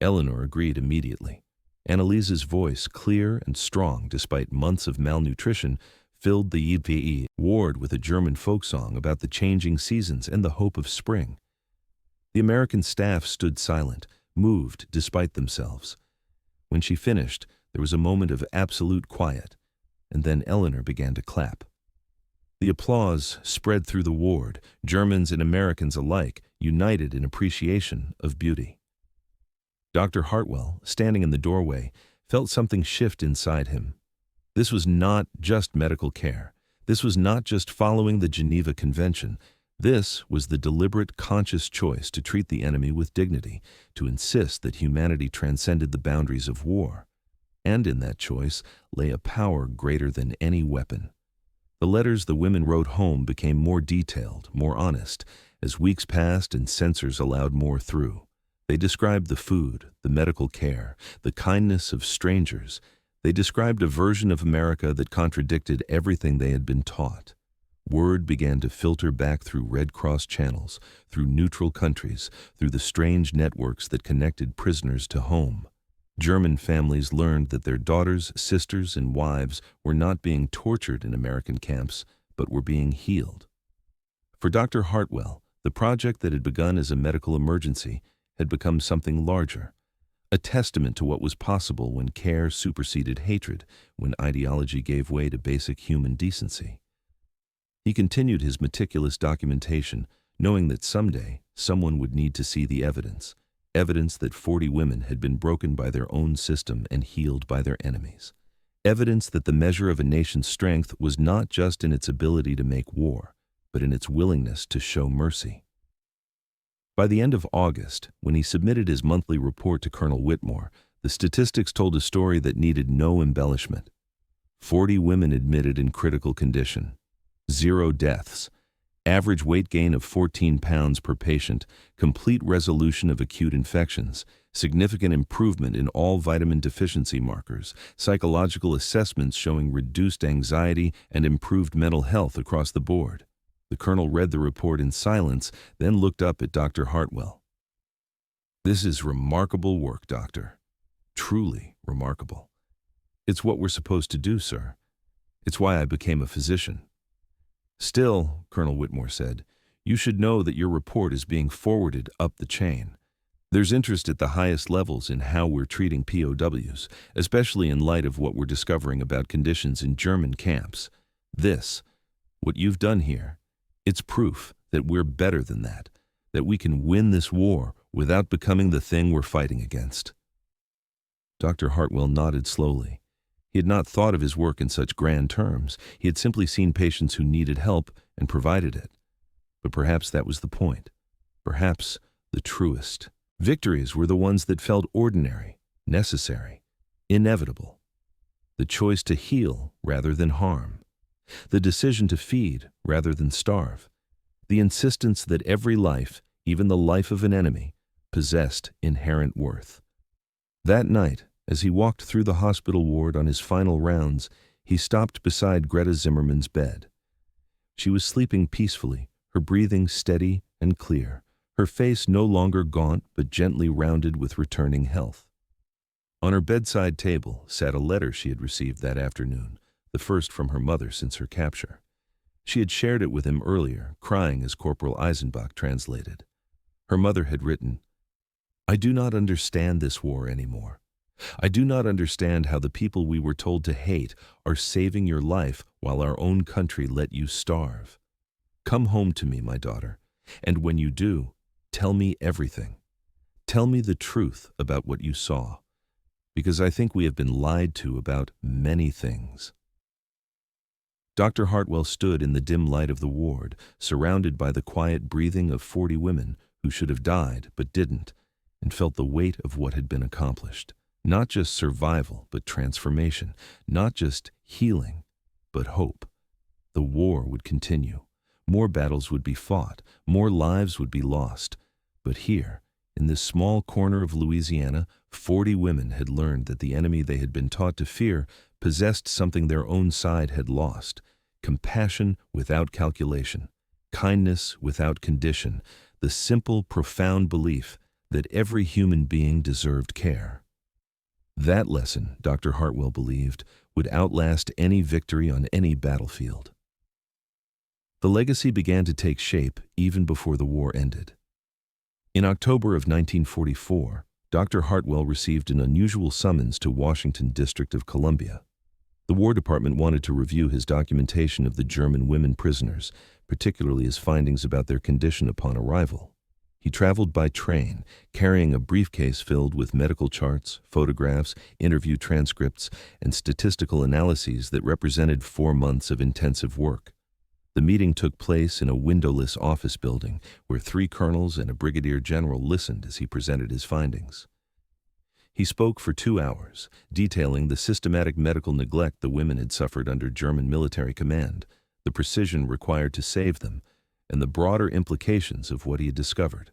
Eleanor agreed immediately. Annalisa's voice, clear and strong despite months of malnutrition, filled the EPE ward with a German folk song about the changing seasons and the hope of spring. The American staff stood silent, moved despite themselves. When she finished, there was a moment of absolute quiet, and then Eleanor began to clap. The applause spread through the ward, Germans and Americans alike, united in appreciation of beauty. Dr. Hartwell, standing in the doorway, felt something shift inside him. This was not just medical care. This was not just following the Geneva Convention. This was the deliberate, conscious choice to treat the enemy with dignity, to insist that humanity transcended the boundaries of war. And in that choice lay a power greater than any weapon. The letters the women wrote home became more detailed, more honest, as weeks passed and censors allowed more through. They described the food, the medical care, the kindness of strangers. They described a version of America that contradicted everything they had been taught. Word began to filter back through Red Cross channels, through neutral countries, through the strange networks that connected prisoners to home. German families learned that their daughters, sisters, and wives were not being tortured in American camps, but were being healed. For Dr. Hartwell, the project that had begun as a medical emergency had become something larger, a testament to what was possible when care superseded hatred, when ideology gave way to basic human decency. He continued his meticulous documentation, knowing that someday someone would need to see the evidence, evidence that 40 women had been broken by their own system and healed by their enemies. Evidence that the measure of a nation's strength was not just in its ability to make war, but in its willingness to show mercy. By the end of August, when he submitted his monthly report to Colonel Whitmore, the statistics told a story that needed no embellishment. 40 women admitted in critical condition, 0 deaths, average weight gain of 14 pounds per patient, complete resolution of acute infections, significant improvement in all vitamin deficiency markers, psychological assessments showing reduced anxiety and improved mental health across the board. The colonel read the report in silence, then looked up at Dr. Hartwell. "This is remarkable work, Doctor. Truly remarkable. It's what we're supposed to do, sir. It's why I became a physician." "Still," Colonel Whitmore said, "you should know that your report is being forwarded up the chain. There's interest at the highest levels in how we're treating POWs, especially in light of what we're discovering about conditions in German camps. What you've done here, it's proof that we're better than that we can win this war without becoming the thing we're fighting against." Dr. Hartwell nodded slowly. He had not thought of his work in such grand terms. He had simply seen patients who needed help and provided it. But perhaps that was the point. Perhaps the truest. Victories were the ones that felt ordinary, necessary, inevitable. The choice to heal rather than harm. The decision to feed rather than starve. The insistence that every life, even the life of an enemy, possessed inherent worth. That night, as he walked through the hospital ward on his final rounds, he stopped beside Greta Zimmerman's bed. She was sleeping peacefully, her breathing steady and clear, her face no longer gaunt but gently rounded with returning health. On her bedside table sat a letter she had received that afternoon, the first from her mother since her capture. She had shared it with him earlier, crying as Corporal Eisenbach translated. Her mother had written, "I do not understand this war anymore. I do not understand how the people we were told to hate are saving your life while our own country let you starve. Come home to me, my daughter, and when you do, tell me everything. Tell me the truth about what you saw, because I think we have been lied to about many things." Dr. Hartwell stood in the dim light of the ward, surrounded by the quiet breathing of 40 women who should have died but didn't, and felt the weight of what had been accomplished. Not just survival, but transformation. Not just healing, but hope. The war would continue. More battles would be fought. More lives would be lost. But here, in this small corner of Louisiana, 40 women had learned that the enemy they had been taught to fear possessed something their own side had lost: compassion without calculation, kindness without condition, the simple, profound belief that every human being deserved care. That lesson, Dr. Hartwell believed, would outlast any victory on any battlefield. The legacy began to take shape even before the war ended. In October of 1944, Dr. Hartwell received an unusual summons to Washington District of Columbia. The War Department wanted to review his documentation of the German women prisoners, particularly his findings about their condition upon arrival. He traveled by train, carrying a briefcase filled with medical charts, photographs, interview transcripts, and statistical analyses that represented 4 months of intensive work. The meeting took place in a windowless office building where 3 colonels and a brigadier general listened as he presented his findings. He spoke for 2 hours, detailing the systematic medical neglect the women had suffered under German military command, the precision required to save them, and the broader implications of what he had discovered.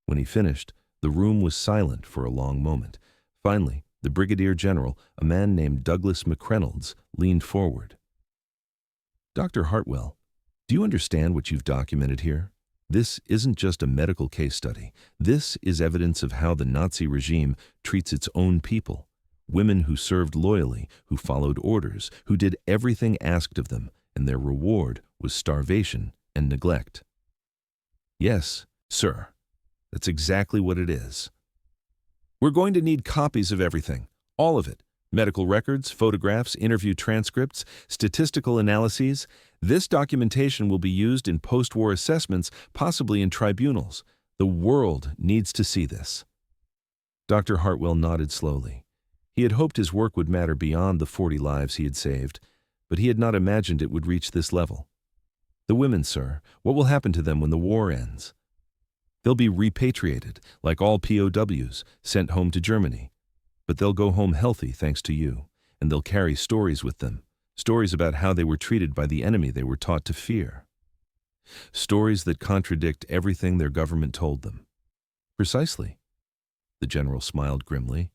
When he finished, the room was silent for a long moment. Finally, the brigadier general, a man named Douglas McReynolds, leaned forward. "Dr. Hartwell, do you understand what you've documented here? This isn't just a medical case study. This is evidence of how the Nazi regime treats its own people. Women who served loyally, who followed orders, who did everything asked of them, and their reward was starvation and neglect." "Yes, sir. That's exactly what it is." We're going to need copies of everything, all of it. Medical records, photographs, interview transcripts, statistical analyses. This documentation will be used in post-war assessments, possibly in tribunals. The world needs to see this." Dr. Hartwell nodded slowly. He had hoped his work would matter beyond the 40 lives he had saved, but he had not imagined it would reach this level. "The women, sir, what will happen to them when the war ends?" "They'll be repatriated, like all POWs, sent home to Germany. But they'll go home healthy thanks to you, and they'll carry stories with them, stories about how they were treated by the enemy they were taught to fear. Stories that contradict everything their government told them." "Precisely." The general smiled grimly.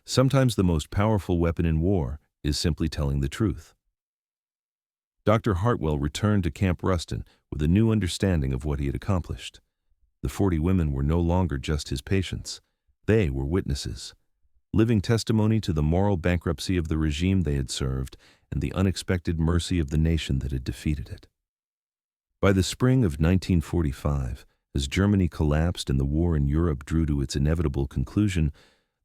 "Sometimes the most powerful weapon in war is simply telling the truth." Dr. Hartwell returned to Camp Rustin with a new understanding of what he had accomplished. The 40 women were no longer just his patients. They were witnesses, living testimony to the moral bankruptcy of the regime they had served and the unexpected mercy of the nation that had defeated it. By the spring of 1945, as Germany collapsed and the war in Europe drew to its inevitable conclusion,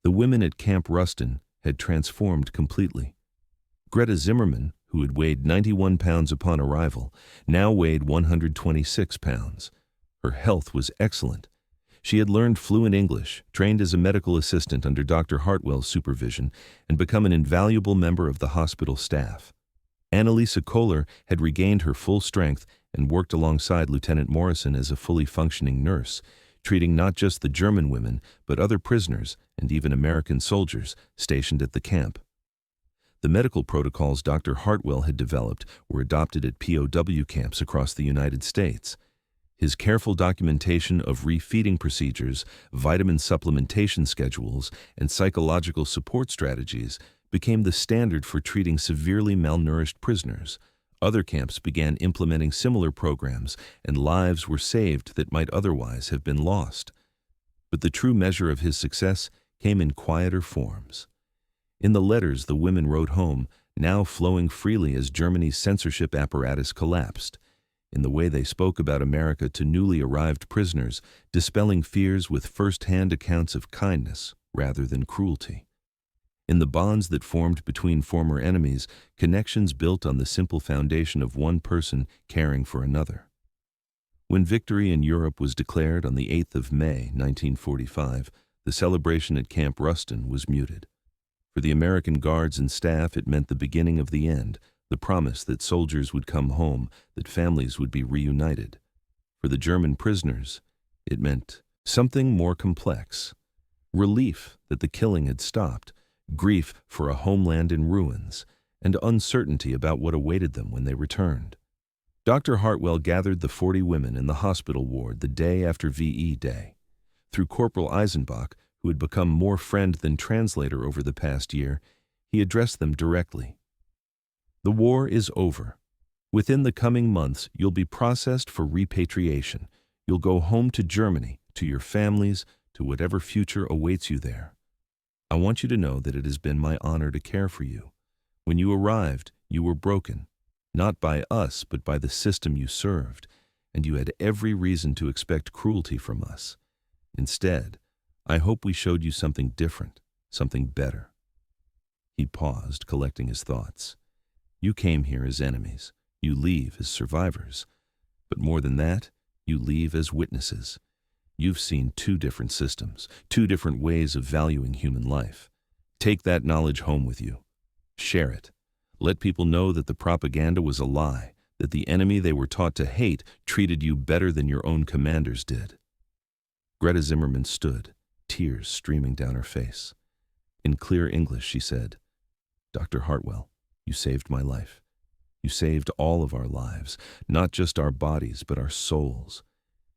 the women at Camp Rustin had transformed completely. Greta Zimmermann, who had weighed 91 pounds upon arrival, now weighed 126 pounds. Her health was excellent. She had learned fluent English, trained as a medical assistant under Dr. Hartwell's supervision, and become an invaluable member of the hospital staff. Annalisa Kohler had regained her full strength and worked alongside Lieutenant Morrison as a fully functioning nurse, treating not just the German women, but other prisoners and even American soldiers stationed at the camp. The medical protocols Dr. Hartwell had developed were adopted at POW camps across the United States. His careful documentation of refeeding procedures, vitamin supplementation schedules, and psychological support strategies became the standard for treating severely malnourished prisoners. Other camps began implementing similar programs, and lives were saved that might otherwise have been lost. But the true measure of his success came in quieter forms. In the letters the women wrote home, now flowing freely as Germany's censorship apparatus collapsed, in the way they spoke about America to newly arrived prisoners, dispelling fears with first-hand accounts of kindness rather than cruelty. In the bonds that formed between former enemies, connections built on the simple foundation of one person caring for another. When victory in Europe was declared on the 8th of May, 1945, the celebration at Camp Rustin was muted. For the American guards and staff, it meant the beginning of the end, the promise that soldiers would come home, that families would be reunited. For the German prisoners, it meant something more complex. Relief that the killing had stopped, grief for a homeland in ruins, and uncertainty about what awaited them when they returned. Dr. Hartwell gathered the 40 women in the hospital ward the day after VE Day. Through Corporal Eisenbach, who had become more friend than translator over the past year, he addressed them directly. "The war is over. Within the coming months, you'll be processed for repatriation. You'll go home to Germany, to your families, to whatever future awaits you there. I want you to know that it has been my honor to care for you. When you arrived, you were broken, not by us, but by the system you served, and you had every reason to expect cruelty from us. Instead, I hope we showed you something different, something better." He paused, collecting his thoughts. "You came here as enemies. You leave as survivors. But more than that, you leave as witnesses. You've seen 2 different systems, 2 different ways of valuing human life. Take that knowledge home with you. Share it. Let people know that the propaganda was a lie, that the enemy they were taught to hate treated you better than your own commanders did." Greta Zimmermann stood, tears streaming down her face. In clear English, she said, "Dr. Hartwell, you saved my life. You saved all of our lives, not just our bodies, but our souls.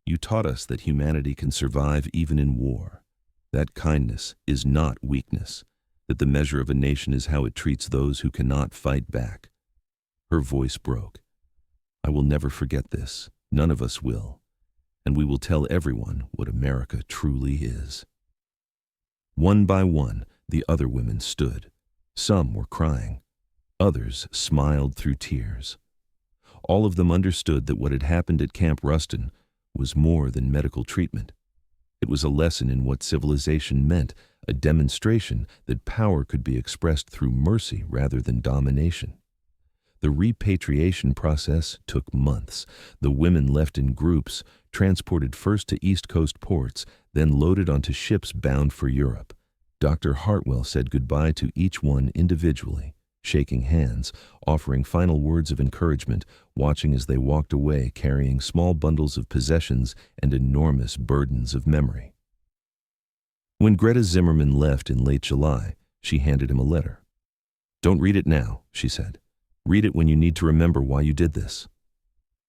You taught us that humanity can survive even in war, that kindness is not weakness, that the measure of a nation is how it treats those who cannot fight back." Her voice broke. "I will never forget this. None of us will. And we will tell everyone what America truly is." One by one, the other women stood. Some were crying. Others smiled through tears. All of them understood that what had happened at Camp Rustin was more than medical treatment. It was a lesson in what civilization meant, a demonstration that power could be expressed through mercy rather than domination. The repatriation process took months. The women left in groups, transported first to East Coast ports, then loaded onto ships bound for Europe. Dr. Hartwell said goodbye to each one individually, shaking hands, offering final words of encouragement, watching as they walked away carrying small bundles of possessions and enormous burdens of memory. When Greta Zimmerman left in late July, she handed him a letter. "Don't read it now," she said. "Read it when you need to remember why you did this."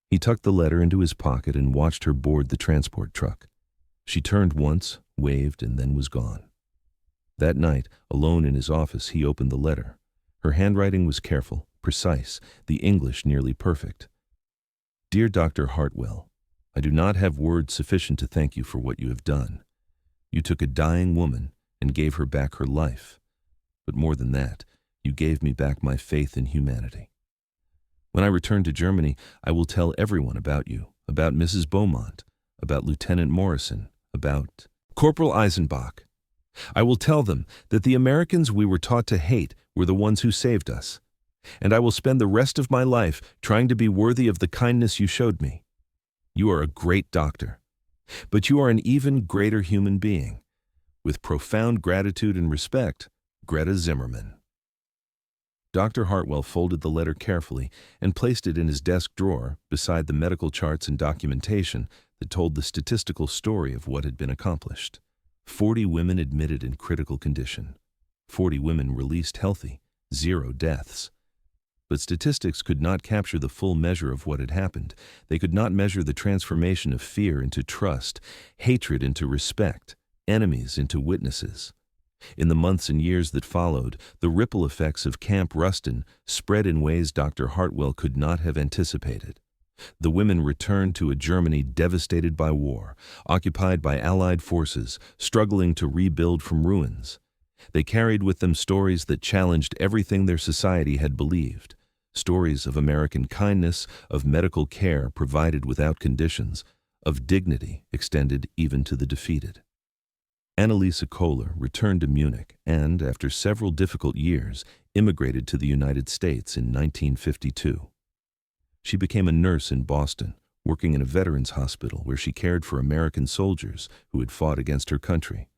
He tucked the letter into his pocket and watched her board the transport truck. She turned once, waved, and then was gone. That night, alone in his office, he opened the letter. Her handwriting was careful, precise, the English nearly perfect. "Dear Dr. Hartwell, I do not have words sufficient to thank you for what you have done. You took a dying woman and gave her back her life. But more than that, you gave me back my faith in humanity. When I return to Germany, I will tell everyone about you, about Mrs. Beaumont, about Lieutenant Morrison, about Corporal Eisenbach. I will tell them that the Americans we were taught to hate were the ones who saved us. And I will spend the rest of my life trying to be worthy of the kindness you showed me. You are a great doctor, but you are an even greater human being. With profound gratitude and respect, Greta Zimmerman." Dr. Hartwell folded the letter carefully and placed it in his desk drawer beside the medical charts and documentation that told the statistical story of what had been accomplished. 40 women admitted in critical condition. 40 women released healthy, 0 deaths. But statistics could not capture the full measure of what had happened. They could not measure the transformation of fear into trust, hatred into respect, enemies into witnesses. In the months and years that followed, the ripple effects of Camp Rustin spread in ways Dr. Hartwell could not have anticipated. The women returned to a Germany devastated by war, occupied by Allied forces, struggling to rebuild from ruins. They carried with them stories that challenged everything their society had believed. Stories of American kindness, of medical care provided without conditions, of dignity extended even to the defeated. Annalisa Kohler returned to Munich and, after several difficult years, immigrated to the United States in 1952. She became a nurse in Boston, working in a veterans hospital where she cared for American soldiers who had fought against her country.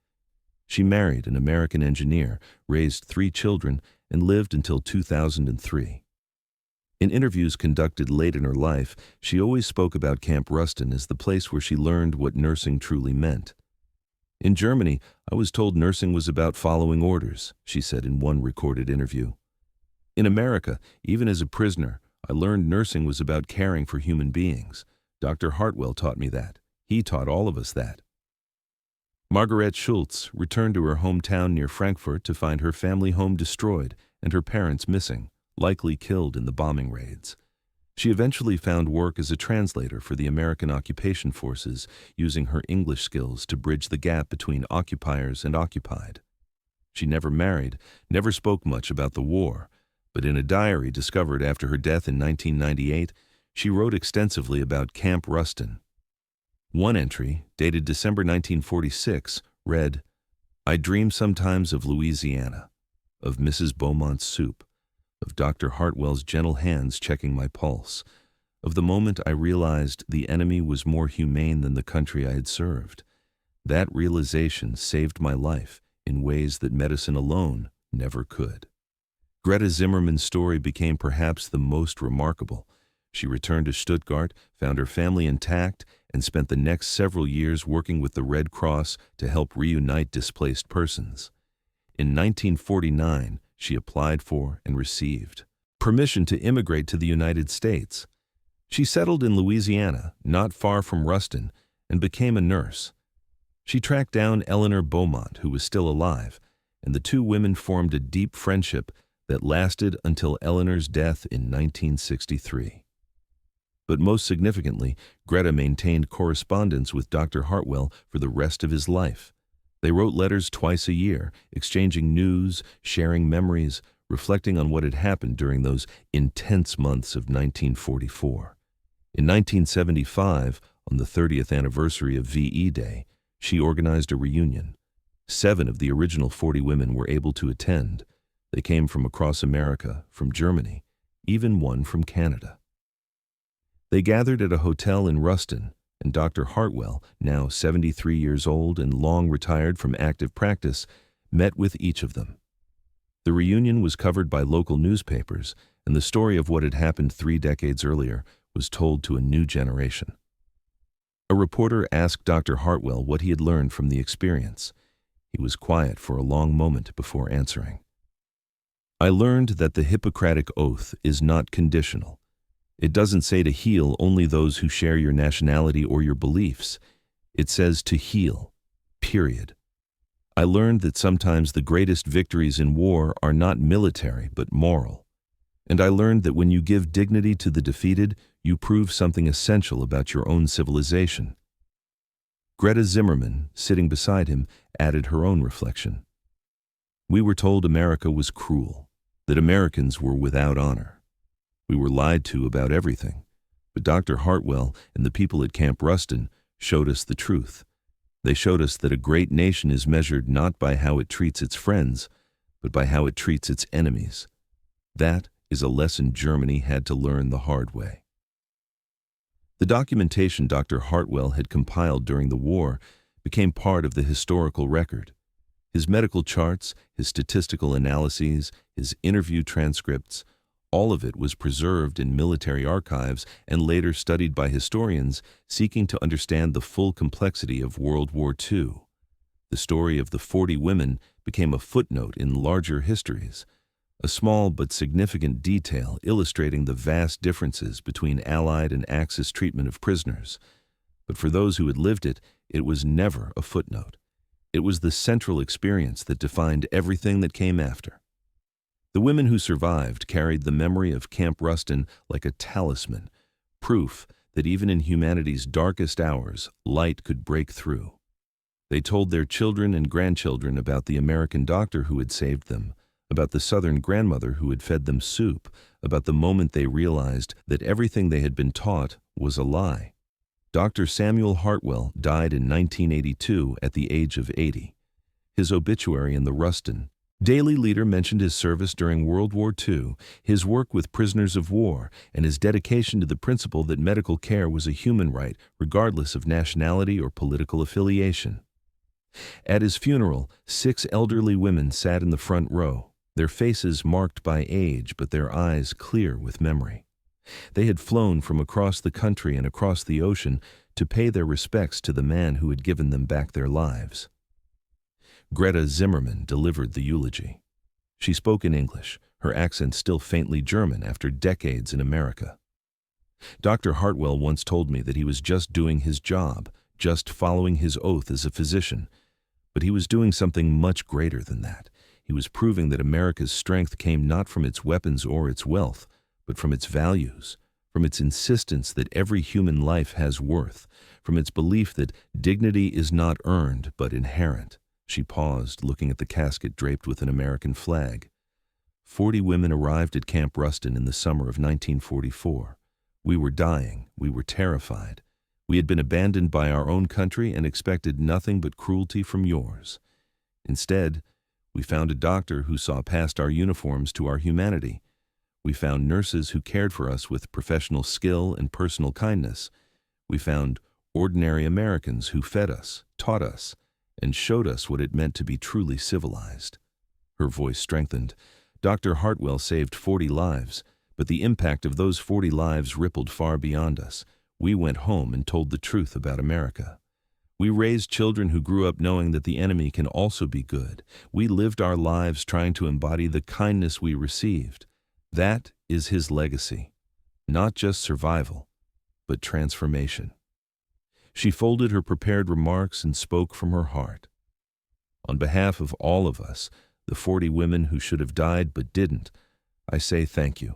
She married an American engineer, raised 3 children, and lived until 2003. In interviews conducted late in her life, she always spoke about Camp Rustin as the place where she learned what nursing truly meant. "In Germany, I was told nursing was about following orders," she said in one recorded interview. "In America, even as a prisoner, I learned nursing was about caring for human beings. Dr. Hartwell taught me that. He taught all of us that." Margaret Schultz returned to her hometown near Frankfurt to find her family home destroyed and her parents missing, likely killed in the bombing raids. She eventually found work as a translator for the American occupation forces, using her English skills to bridge the gap between occupiers and occupied. She never married, never spoke much about the war, but in a diary discovered after her death in 1998, she wrote extensively about Camp Rustin. One entry, dated December 1946, read, "I dream sometimes of Louisiana, of Mrs. Beaumont's soup, of Dr. Hartwell's gentle hands checking my pulse, of the moment I realized the enemy was more humane than the country I had served. That realization saved my life in ways that medicine alone never could." Greta Zimmerman's story became perhaps the most remarkable. She returned to Stuttgart, found her family intact, and spent the next several years working with the Red Cross to help reunite displaced persons. In 1949, she applied for and received permission to immigrate to the United States. She settled in Louisiana, not far from Rustin, and became a nurse. She tracked down Eleanor Beaumont, who was still alive, and the 2 women formed a deep friendship that lasted until Eleanor's death in 1963. But most significantly, Greta maintained correspondence with Dr. Hartwell for the rest of his life. They wrote letters twice a year, exchanging news, sharing memories, reflecting on what had happened during those intense months of 1944. In 1975, on the 30th anniversary of VE Day, she organized a reunion. 7 of the original 40 women were able to attend. They came from across America, from Germany, even one from Canada. They gathered at a hotel in Ruston, and Dr. Hartwell, now 73 years old and long retired from active practice, met with each of them. The reunion was covered by local newspapers, and the story of what had happened 3 decades earlier was told to a new generation. A reporter asked Dr. Hartwell what he had learned from the experience. He was quiet for a long moment before answering. "I learned that the Hippocratic Oath is not conditional. It doesn't say to heal only those who share your nationality or your beliefs. It says to heal, period. I learned that sometimes the greatest victories in war are not military but moral. And I learned that when you give dignity to the defeated, you prove something essential about your own civilization." Greta Zimmerman, sitting beside him, added her own reflection. "We were told America was cruel, that Americans were without honor. We were lied to about everything, but Dr. Hartwell and the people at Camp Ruston showed us the truth. They showed us that a great nation is measured not by how it treats its friends, but by how it treats its enemies. That is a lesson Germany had to learn the hard way." The documentation Dr. Hartwell had compiled during the war became part of the historical record. His medical charts, his statistical analyses, his interview transcripts, all of it was preserved in military archives and later studied by historians seeking to understand the full complexity of World War II. The story of the 40 women became a footnote in larger histories, a small but significant detail illustrating the vast differences between Allied and Axis treatment of prisoners. But for those who had lived it, it was never a footnote. It was the central experience that defined everything that came after. The women who survived carried the memory of Camp Ruston like a talisman, proof that even in humanity's darkest hours, light could break through. They told their children and grandchildren about the American doctor who had saved them, about the Southern grandmother who had fed them soup, about the moment they realized that everything they had been taught was a lie. Dr. Samuel Hartwell died in 1982 at the age of 80. His obituary in the Ruston Daily Leader mentioned his service during World War II, his work with prisoners of war, and his dedication to the principle that medical care was a human right, regardless of nationality or political affiliation. At his funeral, 6 elderly women sat in the front row, their faces marked by age but their eyes clear with memory. They had flown from across the country and across the ocean to pay their respects to the man who had given them back their lives. Greta Zimmerman delivered the eulogy. She spoke in English, her accent still faintly German after decades in America. "Dr. Hartwell once told me that he was just doing his job, just following his oath as a physician. But he was doing something much greater than that. He was proving that America's strength came not from its weapons or its wealth, but from its values, from its insistence that every human life has worth, from its belief that dignity is not earned but inherent." She paused, looking at the casket draped with an American flag. 40 women arrived at Camp Ruston in the summer of 1944. We were dying. We were terrified. We had been abandoned by our own country and expected nothing but cruelty from yours. Instead, we found a doctor who saw past our uniforms to our humanity. We found nurses who cared for us with professional skill and personal kindness. We found ordinary Americans who fed us, taught us, and showed us what it meant to be truly civilized. Her voice strengthened. Dr. Hartwell saved 40 lives, but the impact of those 40 lives rippled far beyond us. We went home and told the truth about America. We raised children who grew up knowing that the enemy can also be good. We lived our lives trying to embody the kindness we received. That is his legacy. Not just survival, but transformation. She folded her prepared remarks and spoke from her heart. On behalf of all of us, the 40 women who should have died but didn't, I say thank you.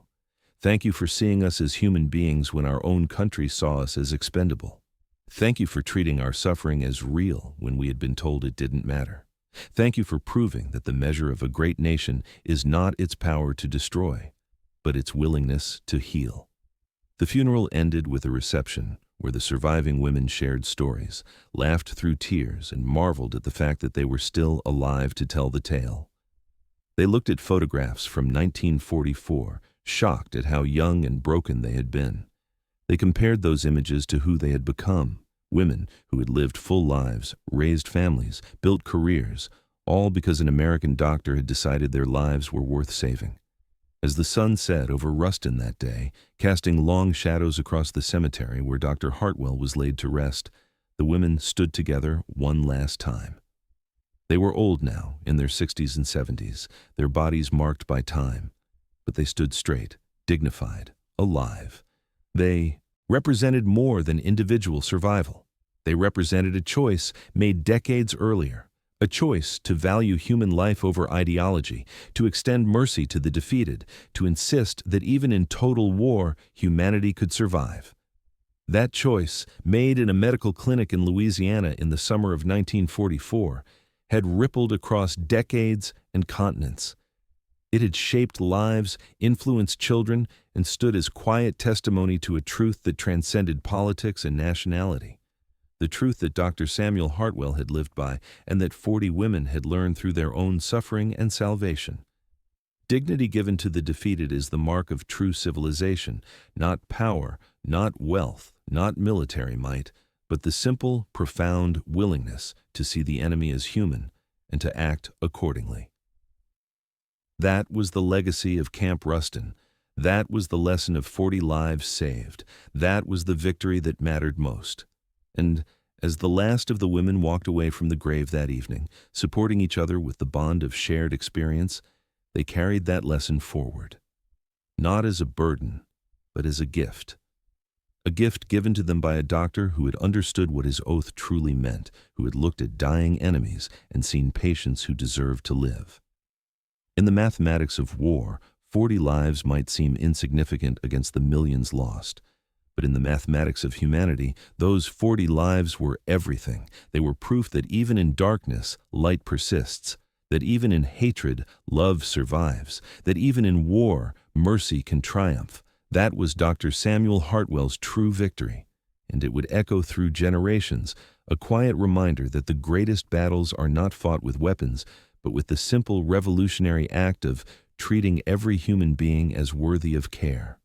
Thank you for seeing us as human beings when our own country saw us as expendable. Thank you for treating our suffering as real when we had been told it didn't matter. Thank you for proving that the measure of a great nation is not its power to destroy, but its willingness to heal. The funeral ended with a reception, where the surviving women shared stories, laughed through tears, and marveled at the fact that they were still alive to tell the tale. They looked at photographs from 1944, shocked at how young and broken they had been. They compared those images to who they had become, women who had lived full lives, raised families, built careers, all because an American doctor had decided their lives were worth saving. As the sun set over Ruston that day, casting long shadows across the cemetery where Dr. Hartwell was laid to rest, the women stood together one last time. They were old now, in their 60s and 70s, their bodies marked by time, but they stood straight, dignified, alive. They represented more than individual survival. They represented a choice made decades earlier, a choice to value human life over ideology, to extend mercy to the defeated, to insist that even in total war, humanity could survive. That choice, made in a medical clinic in Louisiana in the summer of 1944, had rippled across decades and continents. It had shaped lives, influenced children, and stood as quiet testimony to a truth that transcended politics and nationality. The truth that Dr. Samuel Hartwell had lived by and that 40 women had learned through their own suffering and salvation. Dignity given to the defeated is the mark of true civilization, not power, not wealth, not military might, but the simple, profound willingness to see the enemy as human and to act accordingly. That was the legacy of Camp Ruston. That was the lesson of 40 lives saved. That was the victory that mattered most. And as the last of the women walked away from the grave that evening, supporting each other with the bond of shared experience, they carried that lesson forward. Not as a burden, but as a gift. A gift given to them by a doctor who had understood what his oath truly meant, who had looked at dying enemies and seen patients who deserved to live. In the mathematics of war, 40 lives might seem insignificant against the millions lost. But in the mathematics of humanity, those 40 lives were everything. They were proof that even in darkness, light persists, that even in hatred, love survives, that even in war, mercy can triumph. That was Dr. Samuel Hartwell's true victory, and it would echo through generations, a quiet reminder that the greatest battles are not fought with weapons, but with the simple revolutionary act of treating every human being as worthy of care.